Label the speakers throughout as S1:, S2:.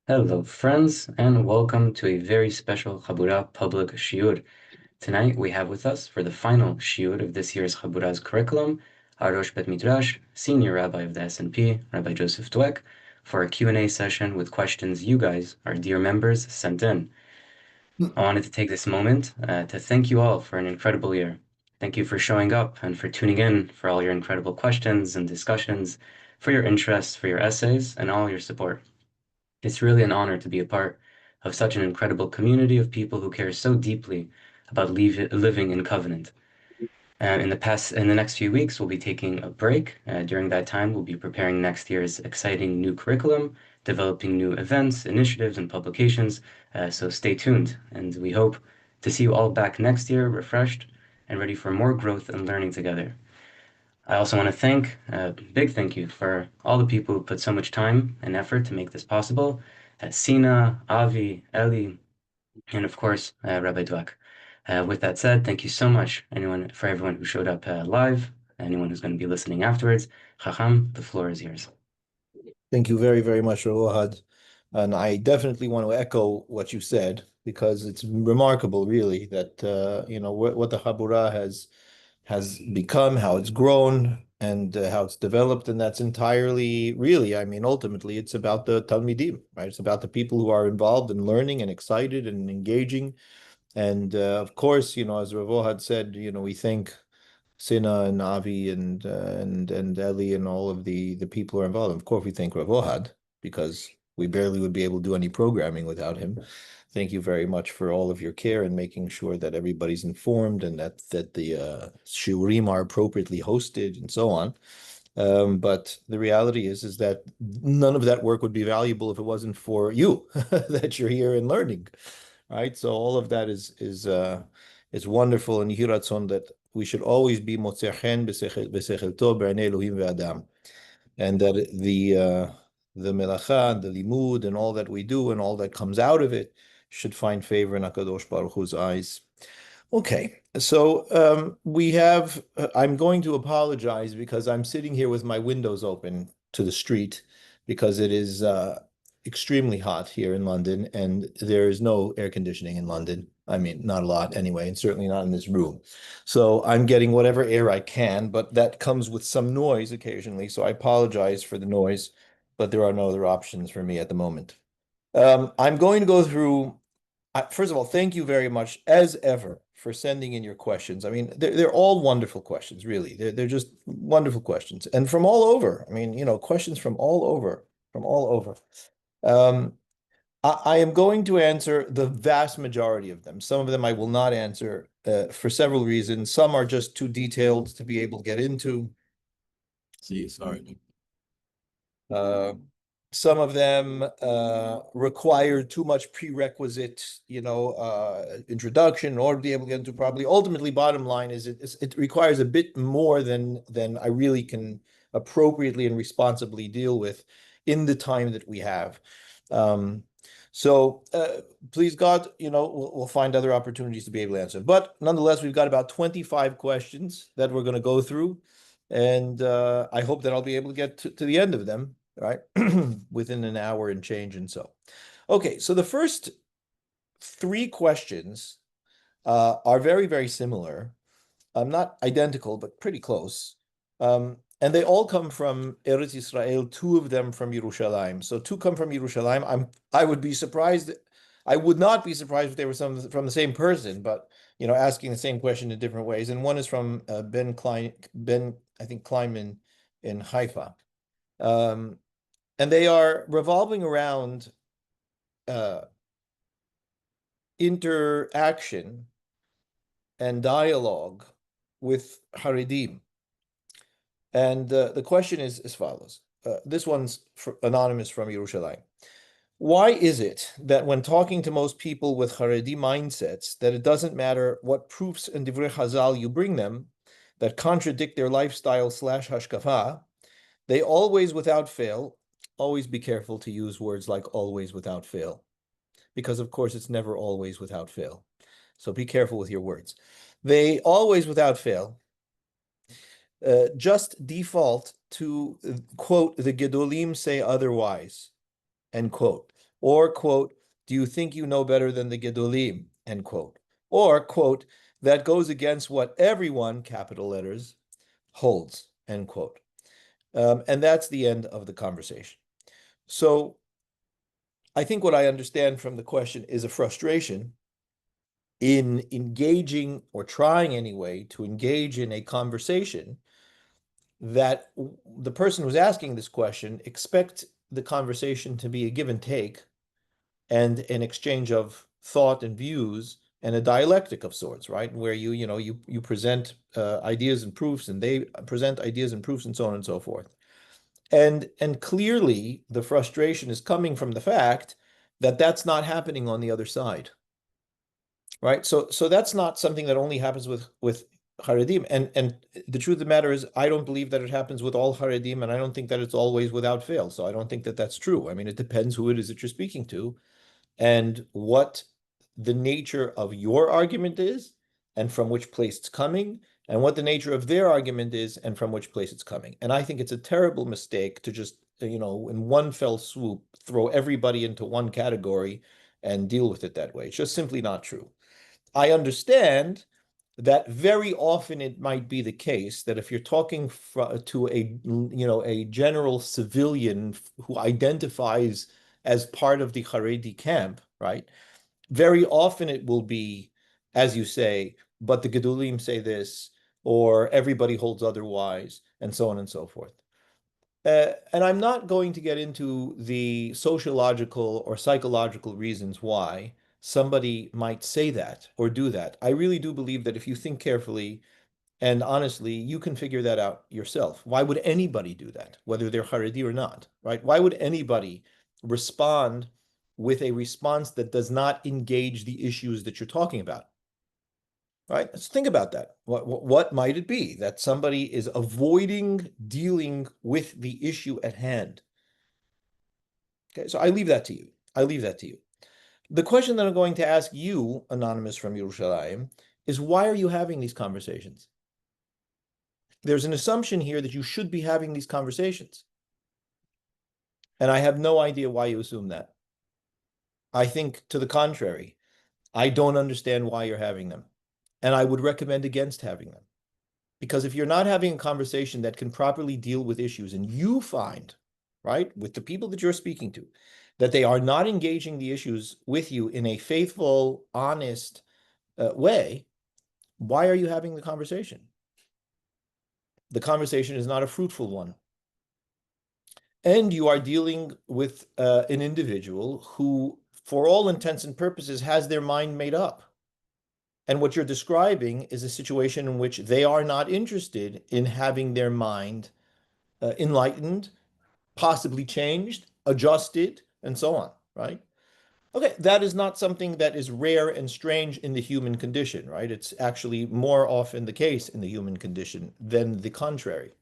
S1: Hello, friends, and welcome to a very special Chabura public shiur. Tonight we have with us, for the final shiur of this year's Chabura's curriculum, our Rosh Bet Midrash, Senior Rabbi of the S&P, Rabbi Joseph Dweck, for a Q&A session with questions you guys, our dear members, sent in. I wanted to take this moment to thank you all for an incredible year. Thank you for showing up and for tuning in, for all your incredible questions and discussions, for your interest, for your essays, and all your support. It's really an honor to be a part of such an incredible community of people who care so deeply about living in covenant. In the next few weeks, we'll be taking a break. During that time, we'll be preparing next year's exciting new curriculum, developing new events, initiatives, and publications. So stay tuned, and we hope to see you all back next year, refreshed and ready for more growth and learning together. I also want to thank, big thank you for all the people who put so much time and effort to make this possible. Sina, Avi, Eli, and of course, Rabbi Dweck. With that said, thank you so much for everyone who showed up live, anyone who's going to be listening afterwards. Chacham, the floor is yours.
S2: Thank you very, very much, Rohad. And I definitely want to echo what you said, because it's remarkable, really, that what the Chabura has become, how it's grown, and how it's developed, and that's entirely, really, I mean, ultimately, it's about the Talmidim, right? It's about the people who are involved and learning and excited and engaging. And of course, as Ravo had said, we thank Sina and Avi and Eli and all of the people who are involved. Of course, we thank Rav Ohad, because we barely would be able to do any programming without him. Thank you very much for all of your care and making sure that everybody's informed and that the shiurim are appropriately hosted and so on. But the reality is that none of that work would be valuable if it wasn't for you, that you're here and learning, right? So all of that is wonderful, and Yehi Ratzon that we should always be motzei chen b'sechel tov b'einei Elohim ve'adam, and that the melacha and the limud and all that we do and all that comes out of it should find favor in HaKadosh Baruch Hu's eyes. Okay, so I'm going to apologize because I'm sitting here with my windows open to the street, because it is extremely hot here in London, and there is no air conditioning in London. I mean, not a lot anyway, and certainly not in this room. So I'm getting whatever air I can, but that comes with some noise occasionally. So I apologize for the noise, but there are no other options for me at the moment. I'm going to go through. First of all, thank you very much, as ever, for sending in your questions. I mean, they're all wonderful questions, really. They're just wonderful questions, and from all over. I mean, questions from all over, from all over. I am going to answer the vast majority of them. Some of them I will not answer for several reasons. Some are just too detailed to be able to get into. See, sorry. Some of them require too much prerequisite, introduction in order to be able to get into properly. Ultimately, bottom line is it requires a bit more than I really can appropriately and responsibly deal with in the time that we have. So please God, we'll find other opportunities to be able to answer. But nonetheless, we've got about 25 questions that we're going to go through. And I hope that I'll be able to get to the end of them, right? Within an hour and change and so. Okay, so the first three questions are very, very similar. Not identical, but pretty close. And they all come from Eretz Israel, two of them from Yerushalayim. So two come from Yerushalayim. I would be surprised. I would not be surprised if they were from the same person, but asking the same question in different ways. And one is from Ben I think Kleinman in Haifa. And they are revolving around interaction and dialogue with Haredim. And the question is as follows. This one's anonymous from Yerushalayim. Why is it that when talking to most people with Haredi mindsets, that it doesn't matter what proofs and divrei Chazal you bring them that contradict their lifestyle / hashkafa, they always without fail, always be careful to use words like always without fail, because of course it's never always without fail. So be careful with your words. They always without fail just default to, quote, the Gedolim say otherwise, end quote. Or, quote, do you think you know better than the Gedolim, end quote. Or, quote, that goes against what everyone, capital letters, holds, end quote. And that's the end of the conversation. So I think what I understand from the question is a frustration in engaging or trying anyway to engage in a conversation that the person who's asking this question expect the conversation to be a give and take and an exchange of thought and views and a dialectic of sorts, right? Where you present ideas and proofs, and they present ideas and proofs, and so on and so forth. And clearly, the frustration is coming from the fact that that's not happening on the other side, right? So that's not something that only happens with Haredim. And the truth of the matter is, I don't believe that it happens with all Haredim, and I don't think that it's always without fail. So I don't think that that's true. I mean, it depends who it is that you're speaking to and what the nature of your argument is and from which place it's coming, and what the nature of their argument is and from which place it's coming. And I think it's a terrible mistake to just, in one fell swoop, throw everybody into one category and deal with it that way. It's just simply not true. I understand that very often it might be the case that if you're talking to a general civilian who identifies as part of the Haredi camp, right? Very often it will be, as you say, but the Gedulim say this, or everybody holds otherwise, and so on and so forth. And I'm not going to get into the sociological or psychological reasons why somebody might say that or do that. I really do believe that if you think carefully and honestly, you can figure that out yourself. Why would anybody do that, whether they're Haredi or not, right? Why would anybody respond with a response that does not engage the issues that you're talking about? Right? Let's think about that. What might it be that somebody is avoiding dealing with the issue at hand? Okay, so I leave that to you. I leave that to you. The question that I'm going to ask you, Anonymous from Yerushalayim, is why are you having these conversations? There's an assumption here that you should be having these conversations. And I have no idea why you assume that. I think to the contrary, I don't understand why you're having them. And I would recommend against having them. Because if you're not having a conversation that can properly deal with issues and you find, right, with the people that you're speaking to, that they are not engaging the issues with you in a faithful, honest way, why are you having the conversation? The conversation is not a fruitful one. And you are dealing with an individual who, for all intents and purposes, has their mind made up. And what you're describing is a situation in which they are not interested in having their mind enlightened, possibly changed, adjusted, and so on, right? Okay, that is not something that is rare and strange in the human condition, right? It's actually more often the case in the human condition than the contrary,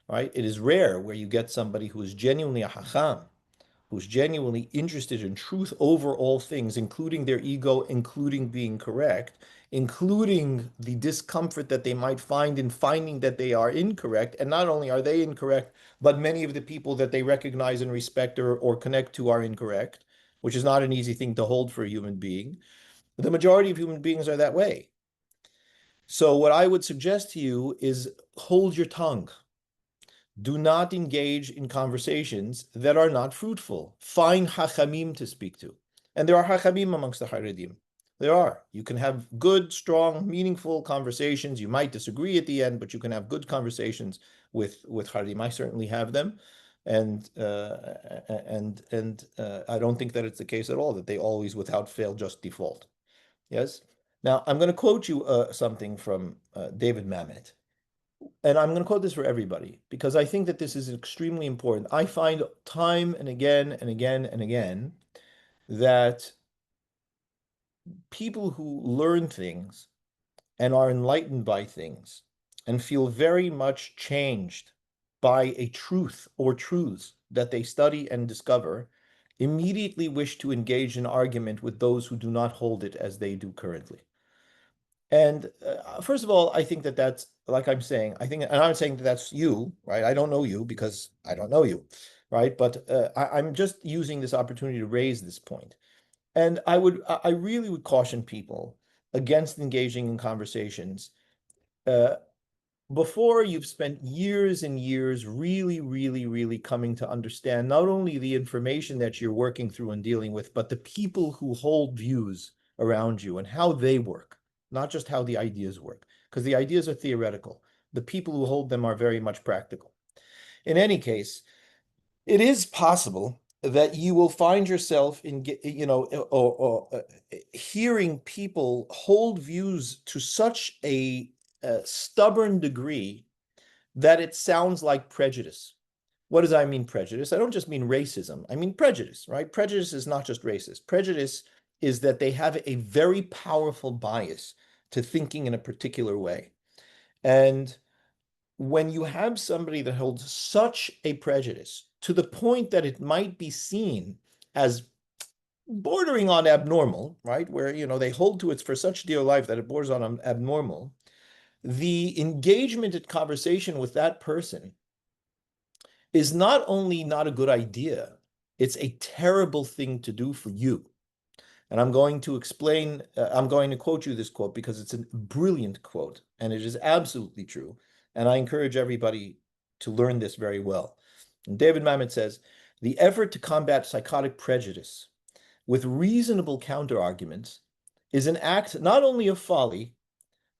S2: right? It is rare where you get somebody who is genuinely a hacham, who's genuinely interested in truth over all things, including their ego, including being correct, including the discomfort that they might find in finding that they are incorrect. And not only are they incorrect, but many of the people that they recognize and respect or connect to are incorrect, which is not an easy thing to hold for a human being. The majority of human beings are that way. So what I would suggest to you is hold your tongue. Do not engage in conversations that are not fruitful. Find hachamim to speak to. And there are hachamim amongst the Haredim. There are. You can have good, strong, meaningful conversations. You might disagree at the end, but you can have good conversations with Haredim. I certainly have them. And I don't think that it's the case at all, that they always, without fail, just default. Yes? Now, I'm going to quote you something from David Mamet. And I'm going to quote this for everybody because I think that this is extremely important. I find time and again and again and again that people who learn things and are enlightened by things and feel very much changed by a truth or truths that they study and discover immediately wish to engage in argument with those who do not hold it as they do currently. And first of all, I think that that's, like I'm saying, and I'm saying that that's you, right? I don't know you because I don't know you. right? But I'm just using this opportunity to raise this point. And I really would caution people against engaging in conversations uh, before you've spent years and years really, really, really coming to understand not only the information that you're working through and dealing with, but the people who hold views around you and how they work, not just how the ideas work, because the ideas are theoretical. The people who hold them are very much practical. In any case, it is possible that you will find yourself in, hearing people hold views to such a stubborn degree that it sounds like prejudice. What does I mean prejudice? I don't just mean racism. I mean prejudice, right? Prejudice is not just racist. Prejudice is that they have a very powerful bias to thinking in a particular way. And when you have somebody that holds such a prejudice to the point that it might be seen as bordering on abnormal, right? Where, they hold to it for such dear life that it borders on abnormal, the engagement and conversation with that person is not only not a good idea, it's a terrible thing to do for you. And I'm going to explain, I'm going to quote you this quote because it's a brilliant quote and it is absolutely true. And I encourage everybody to learn this very well. And David Mamet says, the effort to combat psychotic prejudice with reasonable counterarguments is an act not only of folly,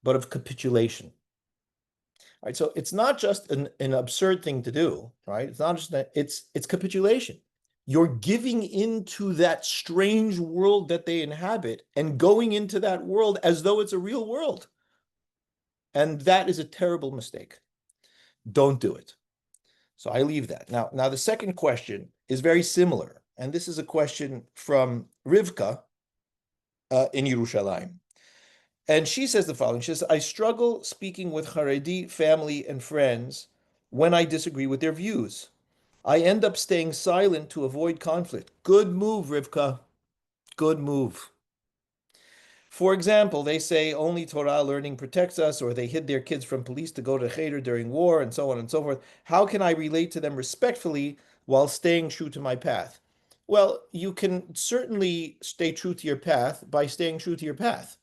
S2: but of capitulation. Right, so it's not just an absurd thing to do, right? It's not just that, it's capitulation. You're giving into that strange world that they inhabit and going into that world as though it's a real world. And that is a terrible mistake. Don't do it. So I leave that. Now the second question is very similar. And this is a question from Rivka in Yerushalayim. And she says the following. She says, I struggle speaking with Haredi family and friends when I disagree with their views. I end up staying silent to avoid conflict. Good move, Rivka. Good move. For example, they say only Torah learning protects us, or they hid their kids from police to go to Cheder during war, and so on and so forth. How can I relate to them respectfully while staying true to my path? Well, you can certainly stay true to your path by staying true to your path.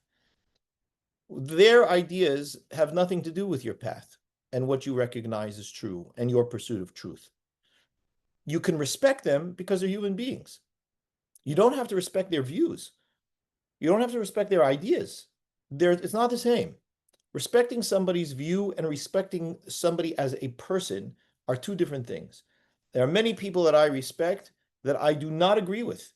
S2: Their ideas have nothing to do with your path and what you recognize as true and your pursuit of truth. You can respect them because they're human beings. You don't have to respect their views. You don't have to respect their ideas. It's not the same. Respecting somebody's view and respecting somebody as a person are two different things. There are many people that I respect that I do not agree with.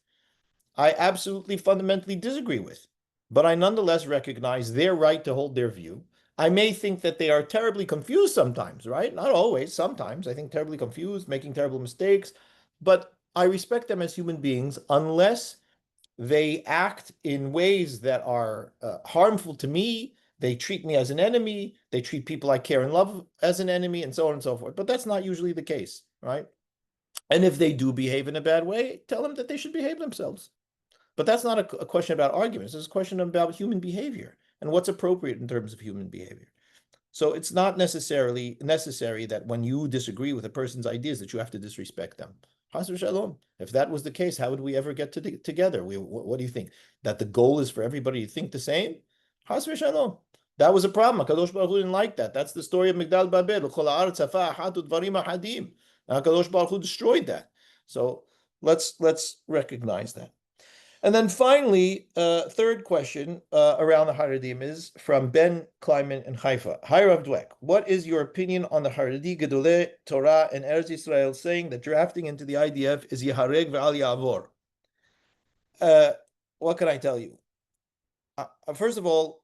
S2: I absolutely fundamentally disagree with, but I nonetheless recognize their right to hold their view. I may think that they are terribly confused sometimes, right? Not always, sometimes. I think terribly confused, making terrible mistakes, but I respect them as human beings unless they act in ways that are harmful to me. They treat me as an enemy. They treat people I care and love as an enemy, and so on and so forth. But that's not usually the case, right? And if they do behave in a bad way, tell them that they should behave themselves. But that's not a question about arguments. It's a question about human behavior and what's appropriate in terms of human behavior. So it's not necessarily necessary that when you disagree with a person's ideas that you have to disrespect them. Chas v'shalom. If that was the case, how would we ever get together? What do you think? That the goal is for everybody to think the same? Chas v'shalom. That was a problem. HaKadosh Baruch Hu didn't like that. That's the story of Migdal Babel. HaKadosh Baruch Hu destroyed that. So let's recognize that. And then finally, third question around the Haredim is from Ben Kleiman in Haifa. Hi, Rabbi Dweck. What is your opinion on the Haredi Gedolei Torah and Eretz Yisrael saying that drafting into the IDF is Yahareg ve'al Ya'avor? What can I tell you? First of all,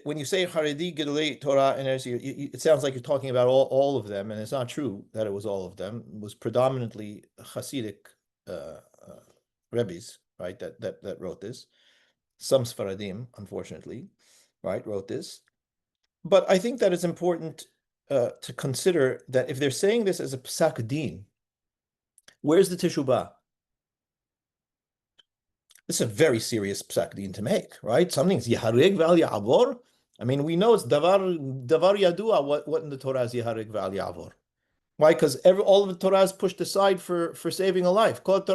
S2: when you say Haredi Gedolei Torah and Eretz Yisrael, it sounds like you're talking about all of them, and it's not true that it was all of them. It was predominantly Hasidic Rebbes, right, that wrote this. Some Sfaradim, unfortunately, right, wrote this. But I think that it's important to consider that if they're saying this as a psak din, where's the teshubah? This is a very serious psak din to make, right? Something's yahareg ve'al ya'avor. I mean, we know it's davar yadua what in the Torah is yahareg ve'al ya'avor. Why? Because all of the Torah is pushed aside for saving a life. Right? The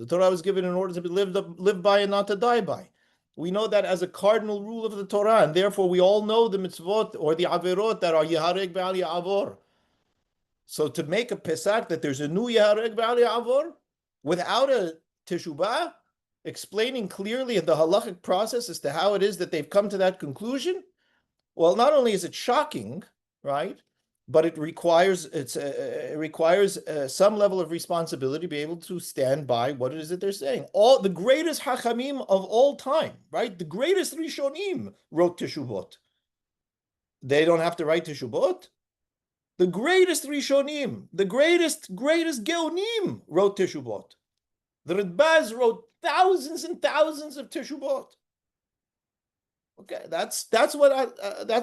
S2: Torah was given in order to be lived by and not to die by. We know that as a cardinal rule of the Torah, and therefore we all know the mitzvot or the averot that are Yehareg Ve'al Ya'avor. So to make a pesak that there's a new Yehareg Ve'al Ya'avor without a teshubah, explaining clearly the halachic process as to how it is that they've come to that conclusion, well, not only is it shocking, right, but it requires some level of responsibility to be able to stand by what it is that they're saying. All the greatest hachamim of all time, right, the greatest rishonim wrote teshubot. They don't have to write teshubot. The greatest rishonim, the greatest geonim wrote teshubot. The Ridbaz wrote thousands and thousands of teshubot. Okay, that's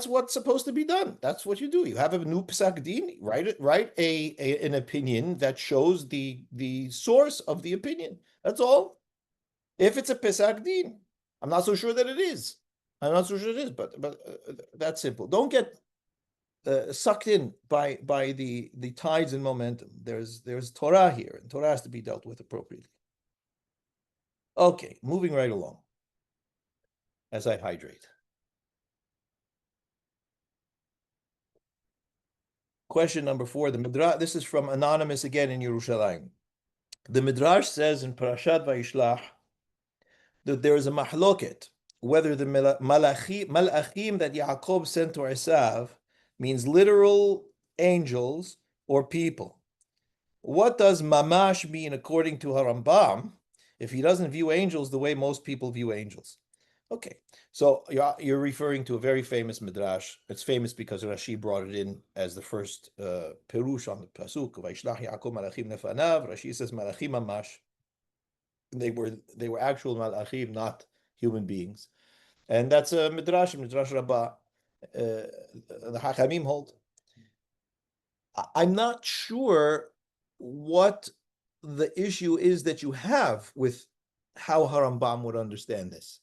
S2: what's supposed to be done. That's what you do. You have a new Pesach Din, write an opinion that shows the source of the opinion. That's all. If it's a Pesach Din, I'm not so sure that it is. I'm not so sure it is, but that's simple. Don't get sucked in by the tides and momentum. There's Torah here, and Torah has to be dealt with appropriately. Okay, moving right along as I hydrate. Question number 4. The Midrash. This is from Anonymous again in Yerushalayim. The Midrash says in Parashat Vayishlach that there is a mahloket whether the malachim that Yaakov sent to Esav means literal angels or people. What does mamash mean according to Harambam if he doesn't view angels the way most people view angels? Okay, so you're referring to a very famous midrash. It's famous because Rashi brought it in as the first perush on the pasuk. Vayishlach Yaakov malachim nefanav. Rashi says malachim mamash. They were actual malachim, not human beings, and that's a midrash rabbah. The Hachamim hold. I'm not sure what the issue is that you have with how Harambam would understand this.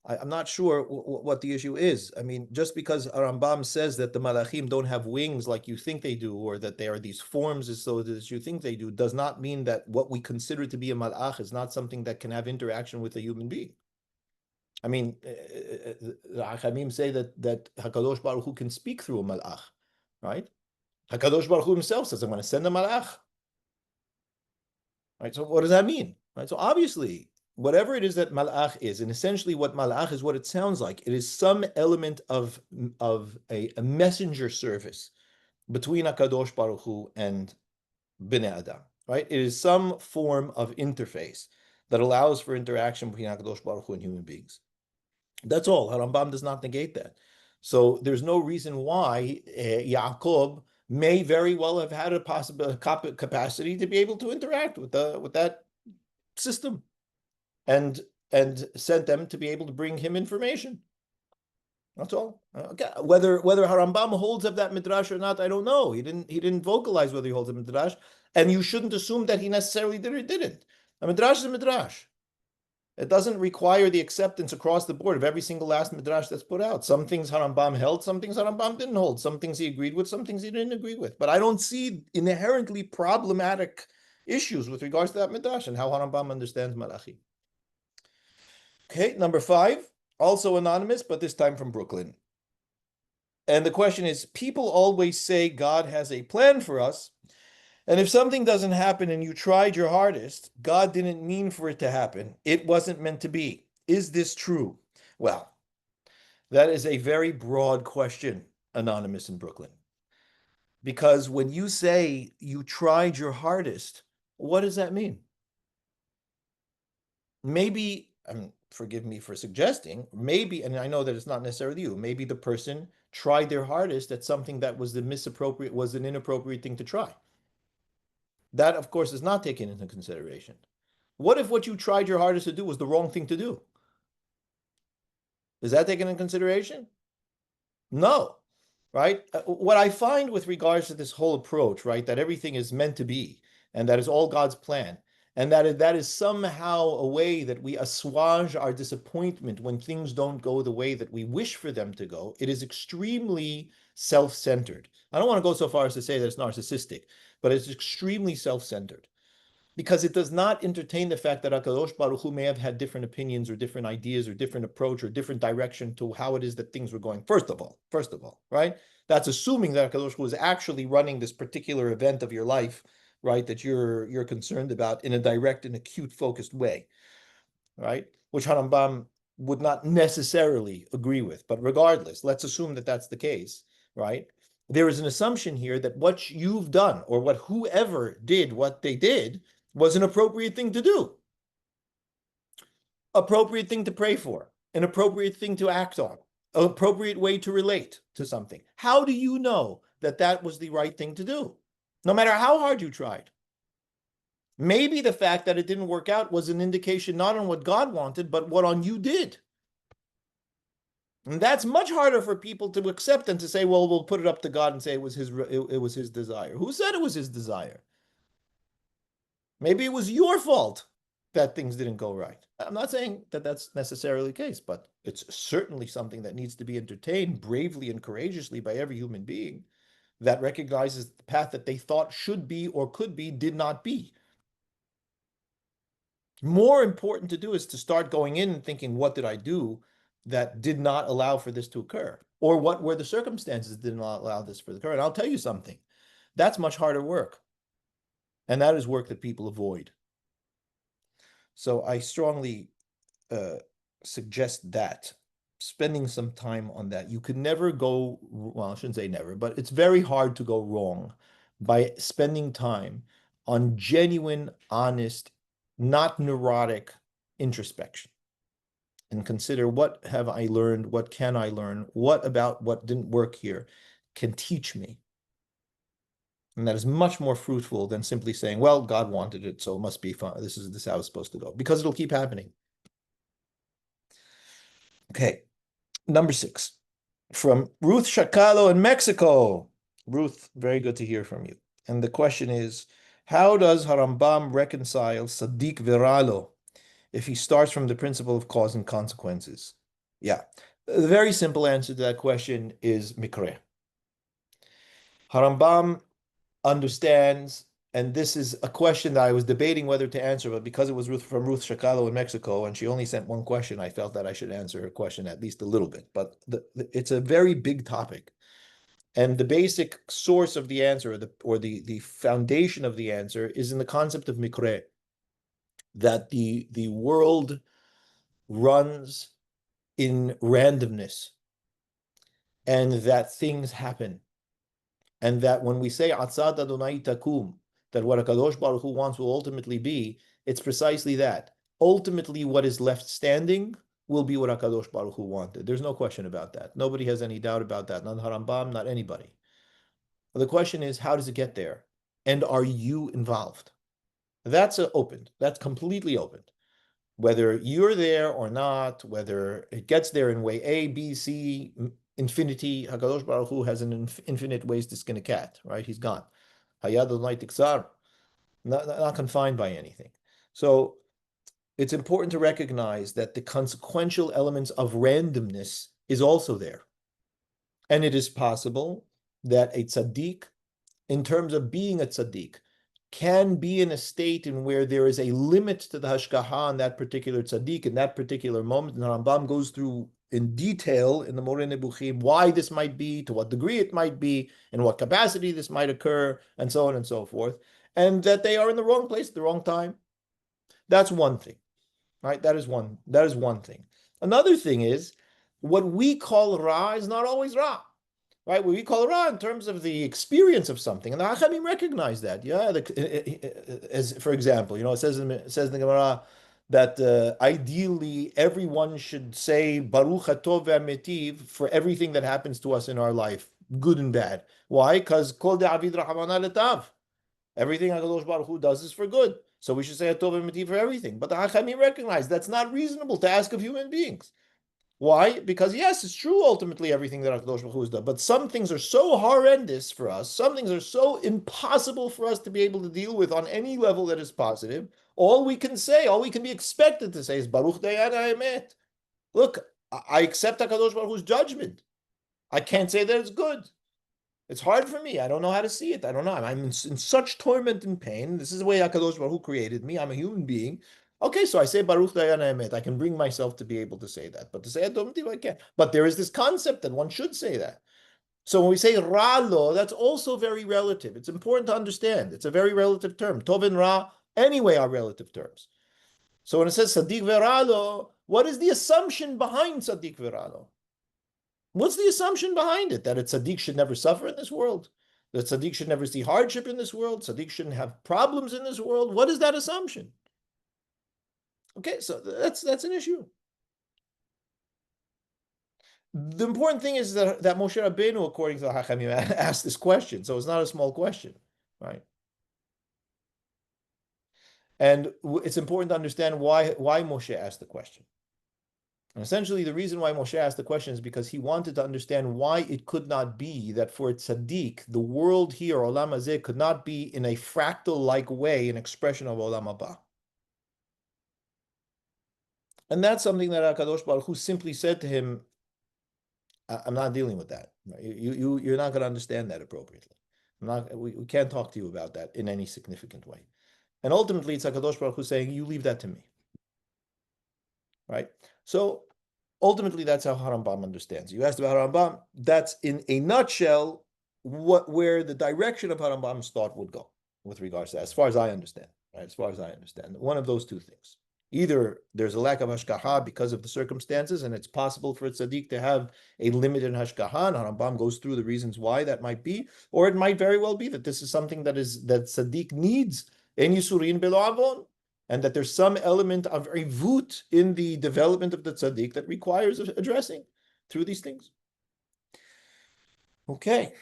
S2: I'm not sure what the issue is. I mean, just because Rambam says that the malachim don't have wings like you think they do, or that they are these forms as though as you think they do, does not mean that what we consider to be a malach is not something that can have interaction with a human being. I mean, the Achamim say that Hakadosh Baruch Hu can speak through a malach, right? Hakadosh Baruch Hu himself says, "I'm going to send a malach." Right. So what does that mean? Right. So obviously, whatever it is that malach is, and essentially what malach is, what it sounds like, it is some element of a messenger service between Hakadosh Baruch Hu and Bnei Adam. Right. It is some form of interface that allows for interaction between Hakadosh Baruch Hu and human beings. That's all. Harambam does not negate that. So there's no reason why Yaakov may very well have had a possible capacity to be able to interact with that system, and sent them to be able to bring him information. That's all. Okay. Whether Harambam holds of that midrash or not, I don't know. He didn't vocalize whether he holds a midrash, and you shouldn't assume that he necessarily did or didn't. A midrash is a midrash. It doesn't require the acceptance across the board of every single last midrash that's put out. Some things Harambam held, some things Harambam didn't hold, some things he agreed with, some things he didn't agree with. But I don't see inherently problematic issues with regards to that midrash and how Harambam understands Malachi. Okay, number 5, also anonymous, but this time from Brooklyn. And the question is, people always say God has a plan for us, and if something doesn't happen and you tried your hardest, God didn't mean for it to happen. It wasn't meant to be. Is this true? Well, that is a very broad question, anonymous in Brooklyn. Because when you say you tried your hardest, what does that mean? Maybe, forgive me for suggesting, maybe, and I know that it's not necessarily you, maybe the person tried their hardest at something that was an inappropriate thing to try. That, of course, is not taken into consideration. What if what you tried your hardest to do was the wrong thing to do? Is that taken into consideration? No, right? What I find with regards to this whole approach, right, that everything is meant to be, and that is all God's plan, and that is somehow a way that we assuage our disappointment when things don't go the way that we wish for them to go. It is extremely self-centered. I don't want to go so far as to say that it's narcissistic, but it's extremely self-centered because it does not entertain the fact that HaKadosh Baruch Hu may have had different opinions or different ideas or different approach or different direction to how it is that things were going. First of all, right? That's assuming that HaKadosh Hu is actually running this particular event of your life, right, that you're concerned about in a direct and acute focused way, right? Which Harambam would not necessarily agree with. But regardless, let's assume that that's the case, right? There is an assumption here that what you've done or what whoever did what they did was an appropriate thing to do, appropriate thing to pray for, an appropriate thing to act on, an appropriate way to relate to something. How do you know that that was the right thing to do? No matter how hard you tried. Maybe the fact that it didn't work out was an indication not on what God wanted, but what on you did. And that's much harder for people to accept than to say, well, we'll put it up to God and say it was his desire. Who said it was his desire? Maybe it was your fault that things didn't go right. I'm not saying that that's necessarily the case, but it's certainly something that needs to be entertained bravely and courageously by every human being that recognizes the path that they thought should be or could be did not be. More important to do is to start going in and thinking, what did I do that did not allow for this to occur? Or what were the circumstances that did not allow this to occur? And I'll tell you something, that's much harder work. And that is work that people avoid. So I strongly suggest that spending some time on that. You could never go, well, I shouldn't say never, but it's very hard to go wrong by spending time on genuine, honest, not neurotic introspection and consider, what have I learned? What can I learn? What about what didn't work here can teach me? And that is much more fruitful than simply saying, well, God wanted it, so it must be fine. This is how it's supposed to go, because it'll keep happening. Okay, number 6, from Ruth Shakalo in Mexico. Ruth, very good to hear from you. And the question is, how does Harambam reconcile Sadiq Viralo if he starts from the principle of cause and consequences? Yeah, the very simple answer to that question is Mikre. Harambam understands, and this is a question that I was debating whether to answer, but because it was from Ruth Shakalo in Mexico, and she only sent one question, I felt that I should answer her question at least a little bit. But it's a very big topic. And the basic source of the answer, or the foundation of the answer, is in the concept of mikre, that the world runs in randomness, and that things happen. And that when we say Atzad Adonai Takum, that what HaKadosh Baruch Hu wants will ultimately be, it's precisely that. Ultimately, what is left standing will be what HaKadosh Baruch Hu wanted. There's no question about that. Nobody has any doubt about that. Not Harambam, not anybody. The question is, how does it get there? And are you involved? That's open. That's completely open. Whether you're there or not, whether it gets there in way A, B, C, infinity, HaKadosh Baruch Hu has an infinite ways to skin a cat, right? He's gone. Hayad Adonai Tiksar, not confined by anything. So it's important to recognize that the consequential elements of randomness is also there. And it is possible that a tzaddik, in terms of being a tzaddik, can be in a state in where there is a limit to the hashgacha on that particular tzaddik in that particular moment. And Rambam goes through in detail in the Moreh Nebuchim why this might be, to what degree it might be, in what capacity this might occur, and so on and so forth. And that they are in the wrong place at the wrong time. That's one thing, right? That is one thing. Another thing is, what we call Ra is not always Ra. Right, what we call Ra in terms of the experience of something, and the Hachamim recognize that. Yeah, as for example, it says in the Gemara that ideally everyone should say Baruch Hatov ve'Metiv for everything that happens to us in our life, good and bad. Why? Because Kol de'avid Rahamana letav. Everything HaKadosh Baruch Hu does is for good. So we should say Hatov ve'Metiv for everything. But the Hachamim recognize that's not reasonable to ask of human beings. Why? Because yes, it's true ultimately everything that HaKadosh Baruch Hu has done, but some things are so horrendous for us, some things are so impossible for us to be able to deal with on any level that is positive. All we can say, all we can be expected to say is Baruch Dayan Ha'emet. Look, I accept HaKadosh Baruch Hu's judgment. I can't say that it's good. It's hard for me. I don't know how to see it. I don't know. I'm in such torment and pain. This is the way HaKadosh Baruch Hu created me. I'm a human being. Okay, so I say Baruch Dayan Emet. I can bring myself to be able to say that. But to say Adom Tiv, I can't. But there is this concept that one should say that. So when we say Ra-lo, that's also very relative. It's important to understand. It's a very relative term. Tov and Ra, anyway, are relative terms. So when it says Sadiq Veralo, what is the assumption behind Sadiq Veralo? What's the assumption behind it? That a tzaddik should never suffer in this world? That tzaddik should never see hardship in this world? Tzaddik shouldn't have problems in this world? What is that assumption? Okay, so that's an issue. The important thing is that Moshe Rabbeinu, according to the Hachamim, asked this question. So it's not a small question, right? And it's important to understand why Moshe asked the question. And essentially, the reason why Moshe asked the question is because he wanted to understand why it could not be that for a tzaddik, the world here, Olam Hazeh, could not be in a fractal-like way an expression of Olam Haba. And that's something that HaKadosh Baruch Hu simply said to him, I'm not dealing with that. You're not going to understand that appropriately. We can't talk to you about that in any significant way. And ultimately, it's HaKadosh Baruch Hu saying, you leave that to me. Right? So ultimately, that's how Harambam understands. You asked about Harambam. That's in a nutshell where the direction of Harambam's thought would go with regards to that, as far as I understand. Right? As far as I understand, one of those two things. Either there's a lack of hashgacha because of the circumstances, and it's possible for a tzaddik to have a limited hashgacha, and Harambam goes through the reasons why that might be, or it might very well be that this is something that tzaddik needs, en yisurin belo avon, and that there's some element of ivut in the development of the tzaddik that requires addressing through these things. Okay,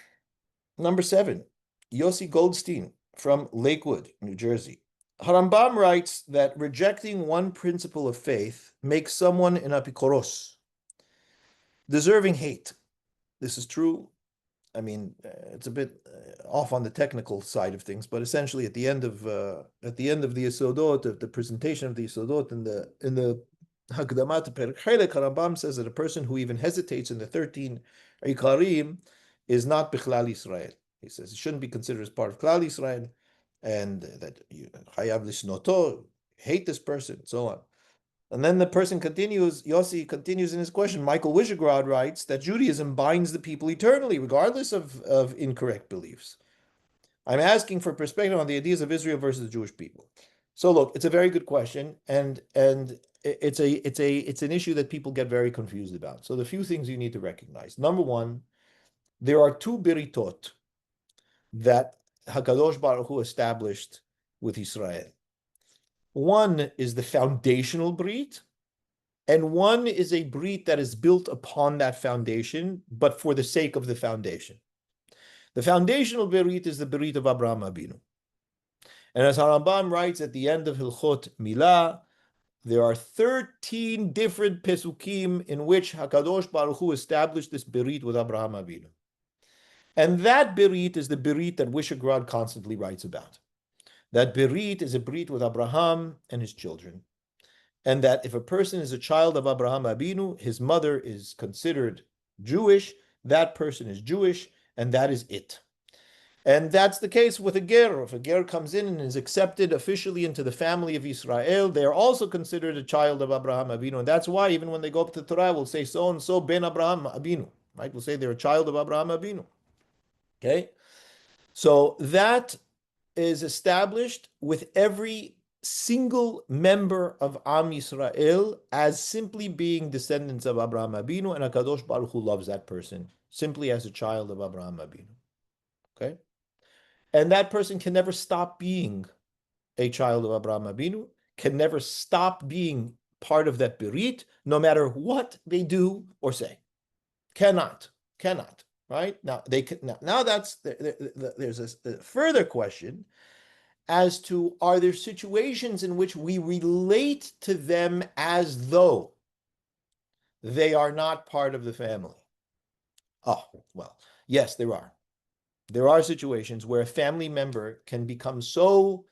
S2: number 7, Yossi Goldstein from Lakewood, New Jersey. Harambam writes that rejecting one principle of faith makes someone an apikoros, deserving hate. This is true. I mean, it's a bit off on the technical side of things, but essentially at the end of the Yesodot, of the presentation of the Yesodot in the Hakdamat Perek Chelek, Harambam says that a person who even hesitates in the 13 Ikarim is not Bichlal Yisrael. He says it shouldn't be considered as part of Klal Yisrael, and that you Chayav Lisnoto, hate this person, so on. And then the person continues, Yossi continues in his question. Michael Wishgrad writes that Judaism binds the people eternally, regardless of incorrect beliefs. I'm asking for perspective on the ideas of Israel versus the Jewish people. So look, it's a very good question, and it's an issue that people get very confused about. So the few things you need to recognize. Number one, there are two biritot that Hakadosh Baruch Hu established with Israel. One is the foundational brit, and one is a brit that is built upon that foundation, but for the sake of the foundation. The foundational brit is the brit of Abraham Abinu. And as Harambam writes at the end of Hilchot Milah, there are 13 different pesukim in which HaKadosh Baruch Hu established this brit with Abraham Abinu. And that brit is the brit that Wishgrad constantly writes about. That berit is a berit with Abraham and his children. And that if a person is a child of Abraham Abinu, his mother is considered Jewish, that person is Jewish, and that is it. And that's the case with a ger. If a ger comes in and is accepted officially into the family of Israel, they are also considered a child of Abraham Abinu. And that's why even when they go up to the Torah, we'll say so-and-so ben Abraham Abinu. Right? We'll say they're a child of Abraham Abinu. Okay? So that is established with every single member of Am Yisrael as simply being descendants of Abraham Abinu, and HaKadosh Baruch Hu loves that person simply as a child of Abraham Abinu. Okay? And that person can never stop being a child of Abraham Abinu, can never stop being part of that berit, no matter what they do or say. Cannot. Right? Now they can, now that's there's a further question as to, are there situations in which we relate to them as though they are not part of the family. Oh, well, yes, there are. There are situations where a family member can become so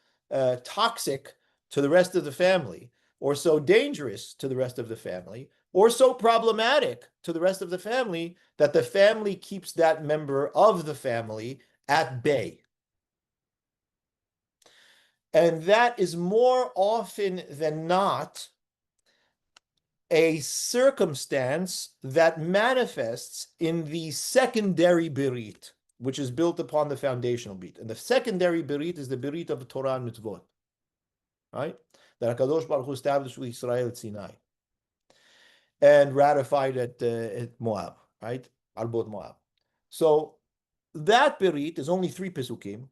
S2: toxic to the rest of the family, or so dangerous to the rest of the family, or so problematic to the rest of the family that the family keeps that member of the family at bay. And that is more often than not a circumstance that manifests in the secondary berit, which is built upon the foundational berit. And the secondary berit is the berit of the Torah and Mitzvot, right? That HaKadosh Baruch Hu established with Israel at Sinai and ratified at Moab, right? Arbot Moab. So that berit is only 3 pesukim,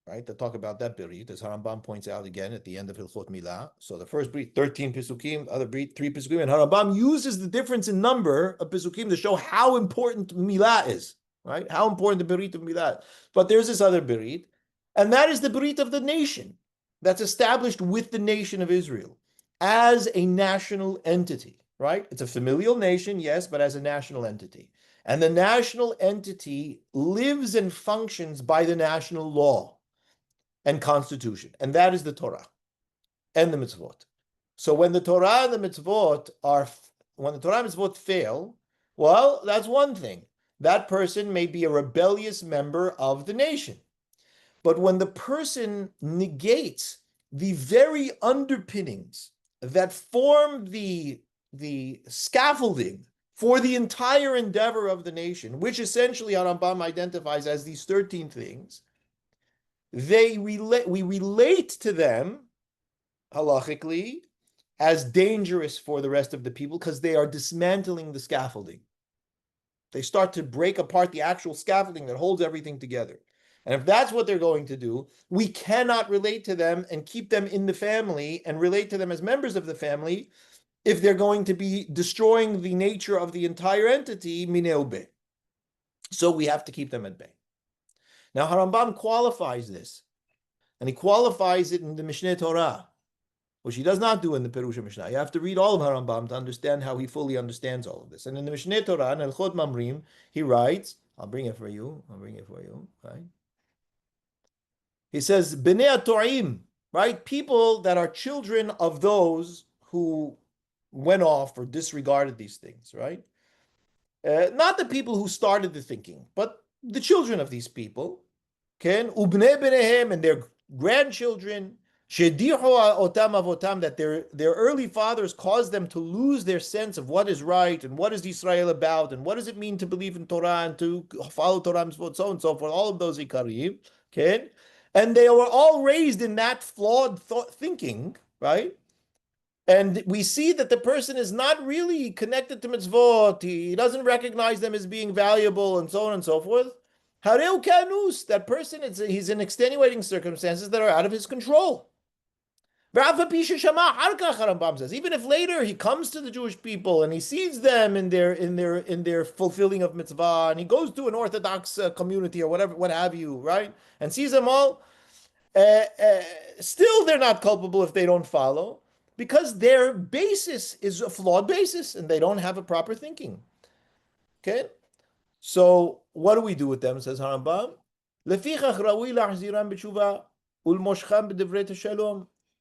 S2: right? That talk about that berit, as Harambam points out again at the end of Hilchot Milah. So the first berit, 13 pesukim, the other berit, 3 pesukim, and Harambam uses the difference in number of pesukim to show how important Milah is, right? How important the berit of Milah is. But there's this other berit, and that is the berit of the nation that's established with the nation of Israel as a national entity, right? It's a familial nation, yes, but as a national entity. And the national entity lives and functions by the national law and constitution, and that is the Torah and the Mitzvot. So when the Torah and the Mitzvot fail, well, that's one thing. That person may be a rebellious member of the nation. But when the person negates the very underpinnings that form the scaffolding for the entire endeavor of the nation, which essentially Rambam identifies as these 13 things, we relate to them halachically as dangerous for the rest of the people because they are dismantling the scaffolding. They start to break apart the actual scaffolding that holds everything together. And if that's what they're going to do, we cannot relate to them and keep them in the family and relate to them as members of the family if they're going to be destroying the nature of the entire entity, mineu be. So we have to keep them at bay. Now, Harambam qualifies this, and he qualifies it in the Mishneh Torah, which he does not do in the Perusha Mishnah. You have to read all of Harambam to understand how he fully understands all of this. And in the Mishneh Torah, in Elchot Mamrim, he writes, I'll bring it for you, right? He says, Bnei To'im, right? People that are children of those who went off or disregarded these things, right? Not the people who started the thinking, but the children of these people, ubnei benehem, and their grandchildren, shedihu otam avotam, that their early fathers caused them to lose their sense of what is right and what is Israel about and what does it mean to believe in Torah and to follow Torah, so on and so forth, all of those ikarim, okay? And they were all raised in that flawed thinking, right? And we see that the person is not really connected to mitzvot. He doesn't recognize them as being valuable and so on and so forth. Hareu kanus, that person, he's in extenuating circumstances that are out of his control. Even if later he comes to the Jewish people and he sees them in their fulfilling of mitzvah, and he goes to an Orthodox community or whatever, what have you, right? And sees them all, still they're not culpable if they don't follow, because their basis is a flawed basis and they don't have a proper thinking. Okay? So what do we do with them, says Harambam?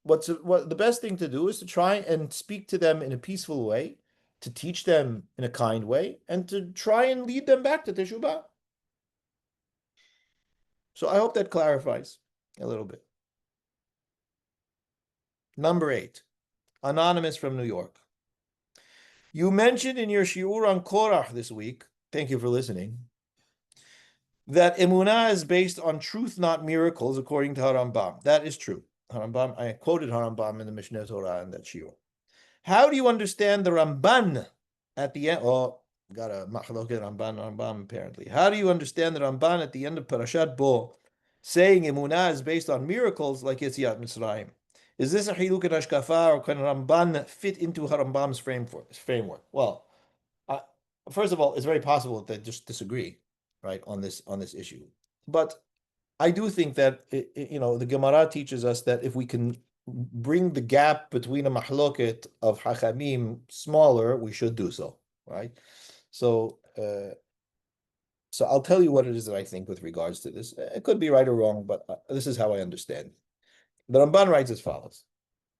S2: What the best thing to do is to try and speak to them in a peaceful way, to teach them in a kind way, and to try and lead them back to Teshuvah. So I hope that clarifies a little bit. Number 8, Anonymous from New York. You mentioned in your shiur on Korach this week, thank you for listening, that emunah is based on truth, not miracles, according to Harambam. That is true. Harambam, I quoted Harambam in the Mishneh Torah in that shiur. How do you understand the Ramban at the end? Oh, got a machloket Rambam apparently. How do you understand the Ramban at the end of Parashat Bo, saying emunah is based on miracles like Yetziat Mitzrayim? Is this a chiluk and hashkafa, or can Ramban fit into Harambam's framework? Well, first of all, it's very possible that they just disagree, right, on this issue. But I do think that the Gemara teaches us that if we can bring the gap between a mahloket of hachamim smaller, we should do so, right? So, so I'll tell you what it is that I think with regards to this. It could be right or wrong, but this is how I understand. The Ramban writes as follows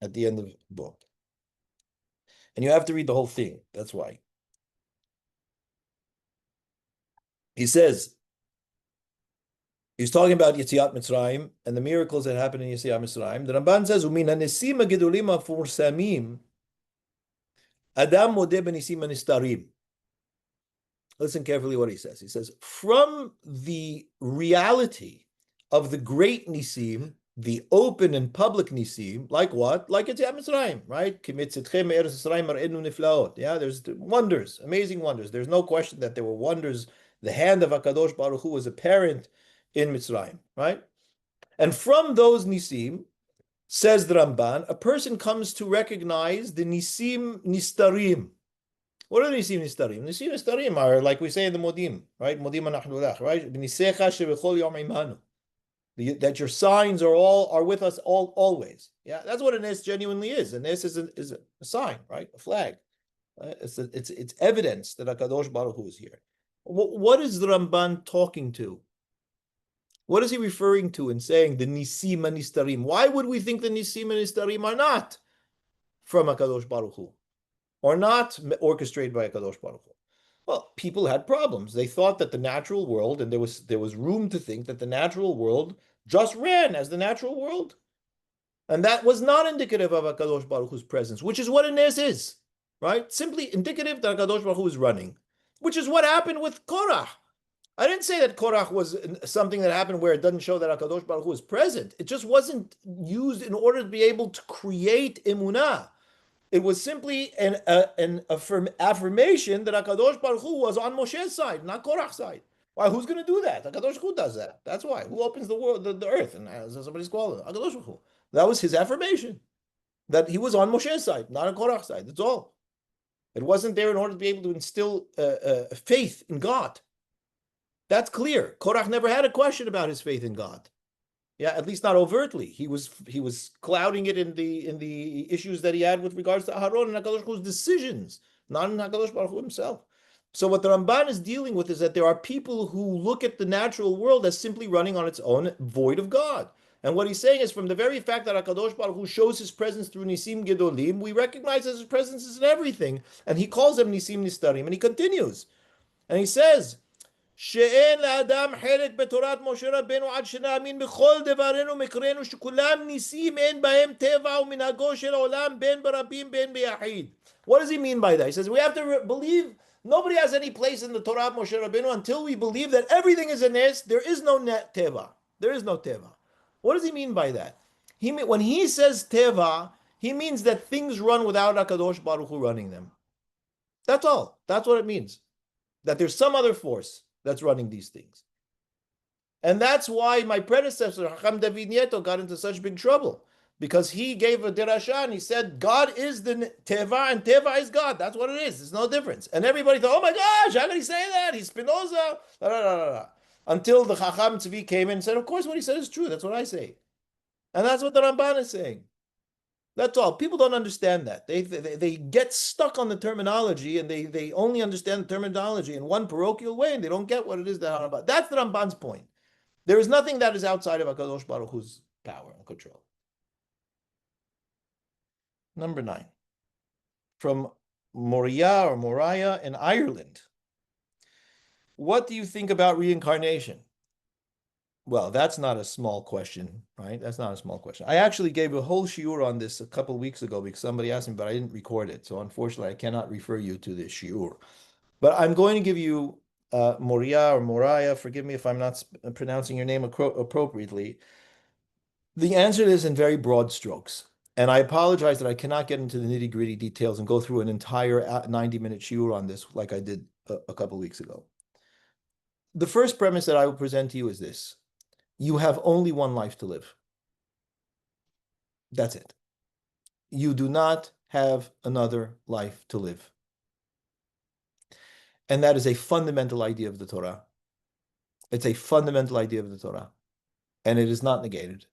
S2: at the end of the book. And you have to read the whole thing. That's why. He says, he's talking about Yetziat Mitzrayim and the miracles that happened in Yetziat Mitzrayim. The Ramban says, "Umin hanesim hagedolim hafursamim, Adam modeh benisim hanistarim." Listen carefully what he says. He says, from the reality of the great nisim, the open and public nisim, like what? Like Yetziat Mitzrayim, right? Yeah, there's wonders, amazing wonders. There's no question that there were wonders. The hand of HaKadosh Baruch Hu was apparent in Mitzrayim, right? And from those nisim, says the Ramban, a person comes to recognize the nisim nistarim. What are the nisim nistarim? Nisim nistarim are like we say in the modim, right? Modim anachnu lach, right? That your signs are with us always. Yeah, that's what a nes genuinely is. A nes is a sign, right? A flag. It's evidence that HaKadosh Baruch Hu is here. What is the Ramban talking to? What is he referring to in saying the nisim nistarim? Why would we think the nisim nistarim are not from HaKadosh Baruch Hu, or not orchestrated by HaKadosh Baruch Hu? Well, people had problems. They thought that the natural world, and there was room to think that the natural world just ran as the natural world. And that was not indicative of HaKadosh Baruch Hu's presence, which is what a nes is, right? Simply indicative that HaKadosh Baruch Hu is running, which is what happened with Korach. I didn't say that Korach was something that happened where it doesn't show that HaKadosh Baruch Hu is present. It just wasn't used in order to be able to create emunah. It was simply an affirmation that HaKadosh Baruch Hu was on Moshe's side, not Korach's side. Why? Who's going to do that? HaKadosh Baruch Hu does that. That's why. Who opens the world, the earth, and somebody's calling it? HaKadosh Baruch Hu. That was his affirmation, that he was on Moshe's side, not on Korach's side. That's all. It wasn't there in order to be able to instill faith in God. That's clear. Korach never had a question about his faith in God. Yeah, at least not overtly. He was clouding it in the issues that he had with regards to Aharon and HaKadosh Baruch Hu's decisions, not in HaKadosh Baruch Hu himself. So what the Ramban is dealing with is that there are people who look at the natural world as simply running on its own, void of God. And what he's saying is, from the very fact that HaKadosh Baruch Hu shows his presence through Nisim Gedolim, we recognize that his presence is in everything. And he calls them Nisim Nistarim. And he continues. And he says, שאין לאדם חלק בתורת משה רבנו עד שנאמין בכל דברנו מקראנו שכולם ניסים אין בהם טבע ומנהגו של העולם בין ברבים בין ביחיד. What does he mean by that? He says we have to believe nobody has any place in the Torah of Moshe Rabbeinu until we believe that everything is a nes. There is no teva. There is no teva. What does he mean by that? When he says teva, he means that things run without HaKadosh Baruch Hu running them. That's all. That's what it means. That there's some other force that's running these things. And that's why my predecessor, Hacham David Nieto, got into such big trouble. Because he gave a derasha and he said, God is the Teva and Teva is God. That's what it is. There's no difference. And everybody thought, oh my gosh, how can he say that? He's Spinoza. Until the Chacham Tzvi came in and said, of course what he said is true. That's what I say. And that's what the Ramban is saying. That's all. People don't understand that. They get stuck on the terminology, and they only understand the terminology in one parochial way, and they don't get what it is that Ramban. That's the Ramban's point. There is nothing that is outside of HaKadosh Baruch Hu's power and control. Number 9. From Moriah in Ireland. What do you think about reincarnation? Well, that's not a small question, right? That's not a small question. I actually gave a whole shiur on this a couple of weeks ago because somebody asked me, but I didn't record it. So unfortunately, I cannot refer you to this shiur. But I'm going to give you Moriah, forgive me if I'm not pronouncing your name appropriately. The answer is in very broad strokes. And I apologize that I cannot get into the nitty-gritty details and go through an entire 90-minute shiur on this like I did a couple of weeks ago. The first premise that I will present to you is this. You have only one life to live. That's it. You do not have another life to live. And that is a fundamental idea of the Torah. It's a fundamental idea of the Torah. And it is not negated.